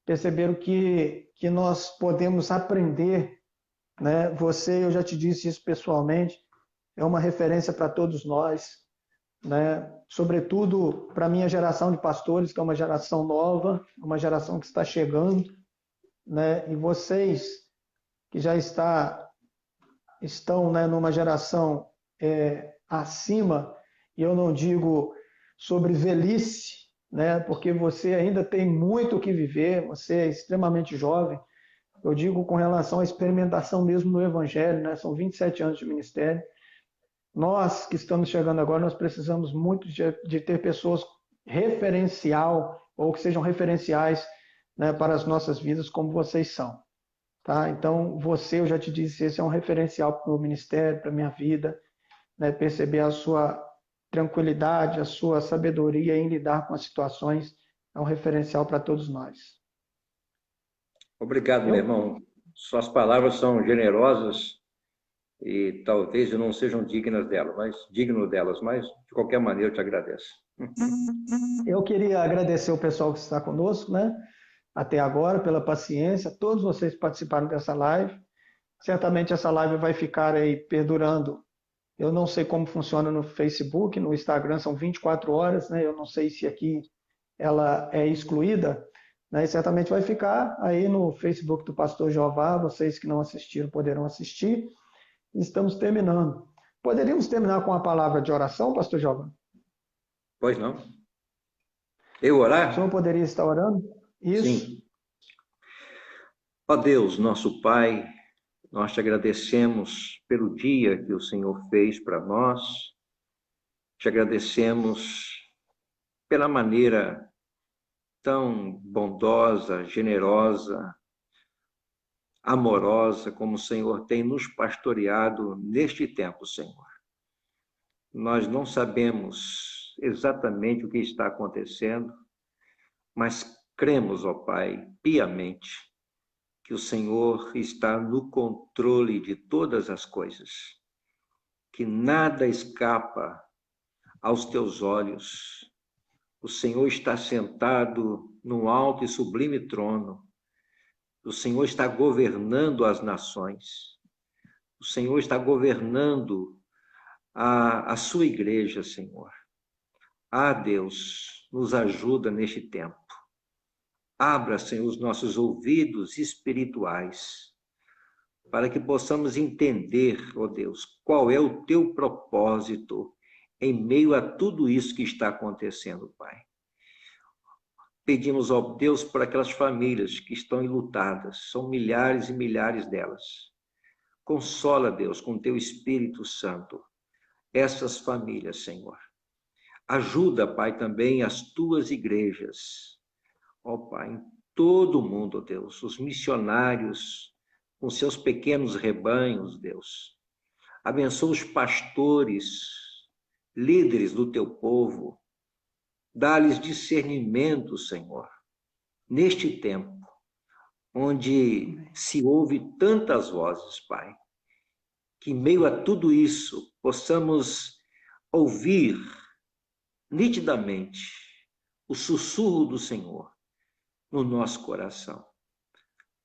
perceber o que nós podemos aprender. Né? Você, eu já te disse isso pessoalmente, é uma referência para todos nós, né? Sobretudo para a minha geração de pastores, que é uma geração nova, uma geração que está chegando, né? E vocês que já estão, né, numa geração acima, e eu não digo sobre velhice, né? Porque você ainda tem muito o que viver, você é extremamente jovem. Eu digo com relação à experimentação mesmo no Evangelho, né? São 27 anos de ministério. Nós que estamos chegando agora, nós precisamos muito de ter pessoas referencial, ou que sejam referenciais, né, para as nossas vidas, como vocês são. Tá? Então, você, eu já te disse, esse é um referencial para o meu ministério, para a minha vida, né? Perceber a sua tranquilidade, a sua sabedoria em lidar com as situações, é um referencial para todos nós. Obrigado, meu irmão. Suas palavras são generosas e talvez não sejam digno delas, mas de qualquer maneira eu te agradeço. Eu queria agradecer o pessoal que está conosco, né? Até agora, pela paciência, todos vocês que participaram dessa live. Certamente essa live vai ficar aí perdurando. Eu não sei como funciona no Facebook, no Instagram são 24 horas, né? Eu não sei se aqui ela é excluída, né? E certamente vai ficar aí no Facebook do Pastor Jeová. Vocês que não assistiram poderão assistir. Estamos terminando. Poderíamos terminar com a palavra de oração, Pastor Jeová? Pois não. Eu orar? O senhor poderia estar orando? Isso. Sim. Ó Deus, nosso Pai, nós te agradecemos pelo dia que o Senhor fez para nós. Te agradecemos pela maneira tão bondosa, generosa, amorosa como o Senhor tem nos pastoreado neste tempo, Senhor. Nós não sabemos exatamente o que está acontecendo, mas cremos, ó Pai, piamente, que o Senhor está no controle de todas as coisas, que nada escapa aos teus olhos. O Senhor está sentado num alto e sublime trono. O Senhor está governando as nações. O Senhor está governando a sua igreja, Senhor. Ah, Deus, nos ajuda neste tempo. Abra, Senhor, os nossos ouvidos espirituais, para que possamos entender, ó Deus, qual é o teu propósito em meio a tudo isso que está acontecendo, Pai. Pedimos, ó Deus, por aquelas famílias que estão enlutadas, são milhares e milhares delas. Consola, Deus, com teu Espírito Santo, essas famílias, Senhor. Ajuda, Pai, também as tuas igrejas, ó Pai, em todo o mundo, Deus, os missionários com seus pequenos rebanhos, Deus. Abençoa os pastores, líderes do teu povo. Dá-lhes discernimento, Senhor, neste tempo, onde se ouve tantas vozes, Pai, que em meio a tudo isso possamos ouvir nitidamente o sussurro do Senhor no nosso coração.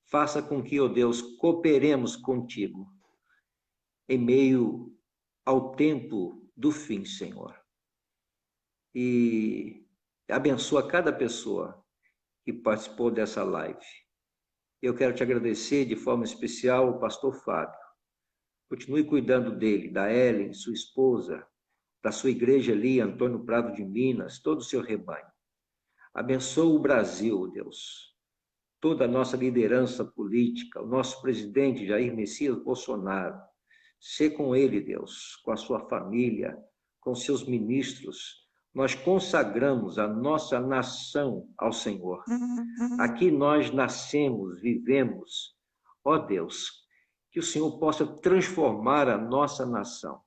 Faça com que, ó Deus, cooperemos contigo em meio ao tempo do fim, Senhor. e abençoa cada pessoa que participou dessa live. Eu quero te agradecer de forma especial o pastor Fábio. Continue cuidando dele, da Ellen, sua esposa, da sua igreja ali, Antônio Prado de Minas, todo o seu rebanho. Abençoa o Brasil, Deus. Toda a nossa liderança política, o nosso presidente Jair Messias Bolsonaro. Sê com ele, Deus, com a sua família, com seus ministros. Nós consagramos a nossa nação ao Senhor. Aqui nós nascemos, vivemos. Ó Deus, que o Senhor possa transformar a nossa nação.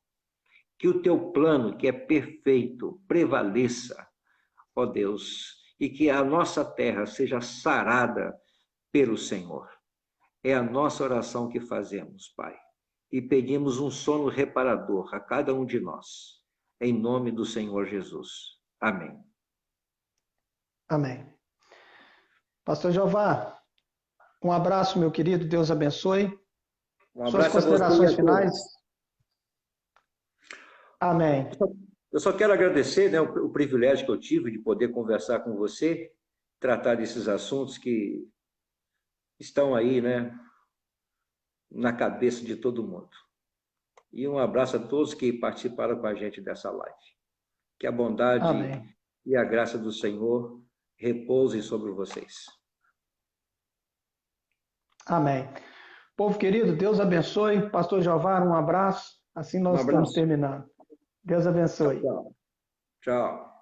Que o teu plano, que é perfeito, prevaleça, ó Deus, e que a nossa terra seja sarada pelo Senhor. É a nossa oração que fazemos, Pai. E pedimos um sono reparador a cada um de nós. Em nome do Senhor Jesus. Amém. Amém. Pastor Jeová, um abraço, meu querido. Deus abençoe. Um Suas abraço a você considerações e a finais. todos. Amém. Eu só quero agradecer, né, o privilégio que eu tive de poder conversar com você, tratar desses assuntos que estão aí, né, na cabeça de todo mundo. E um abraço a todos que participaram com a gente dessa live. Que a bondade Amém. e a graça do Senhor repousem sobre vocês. Amém. Povo querido, Deus abençoe. Pastor Jeová, um abraço. Assim nós estamos terminando. Deus Tchau, abençoe. tchau. Tchau.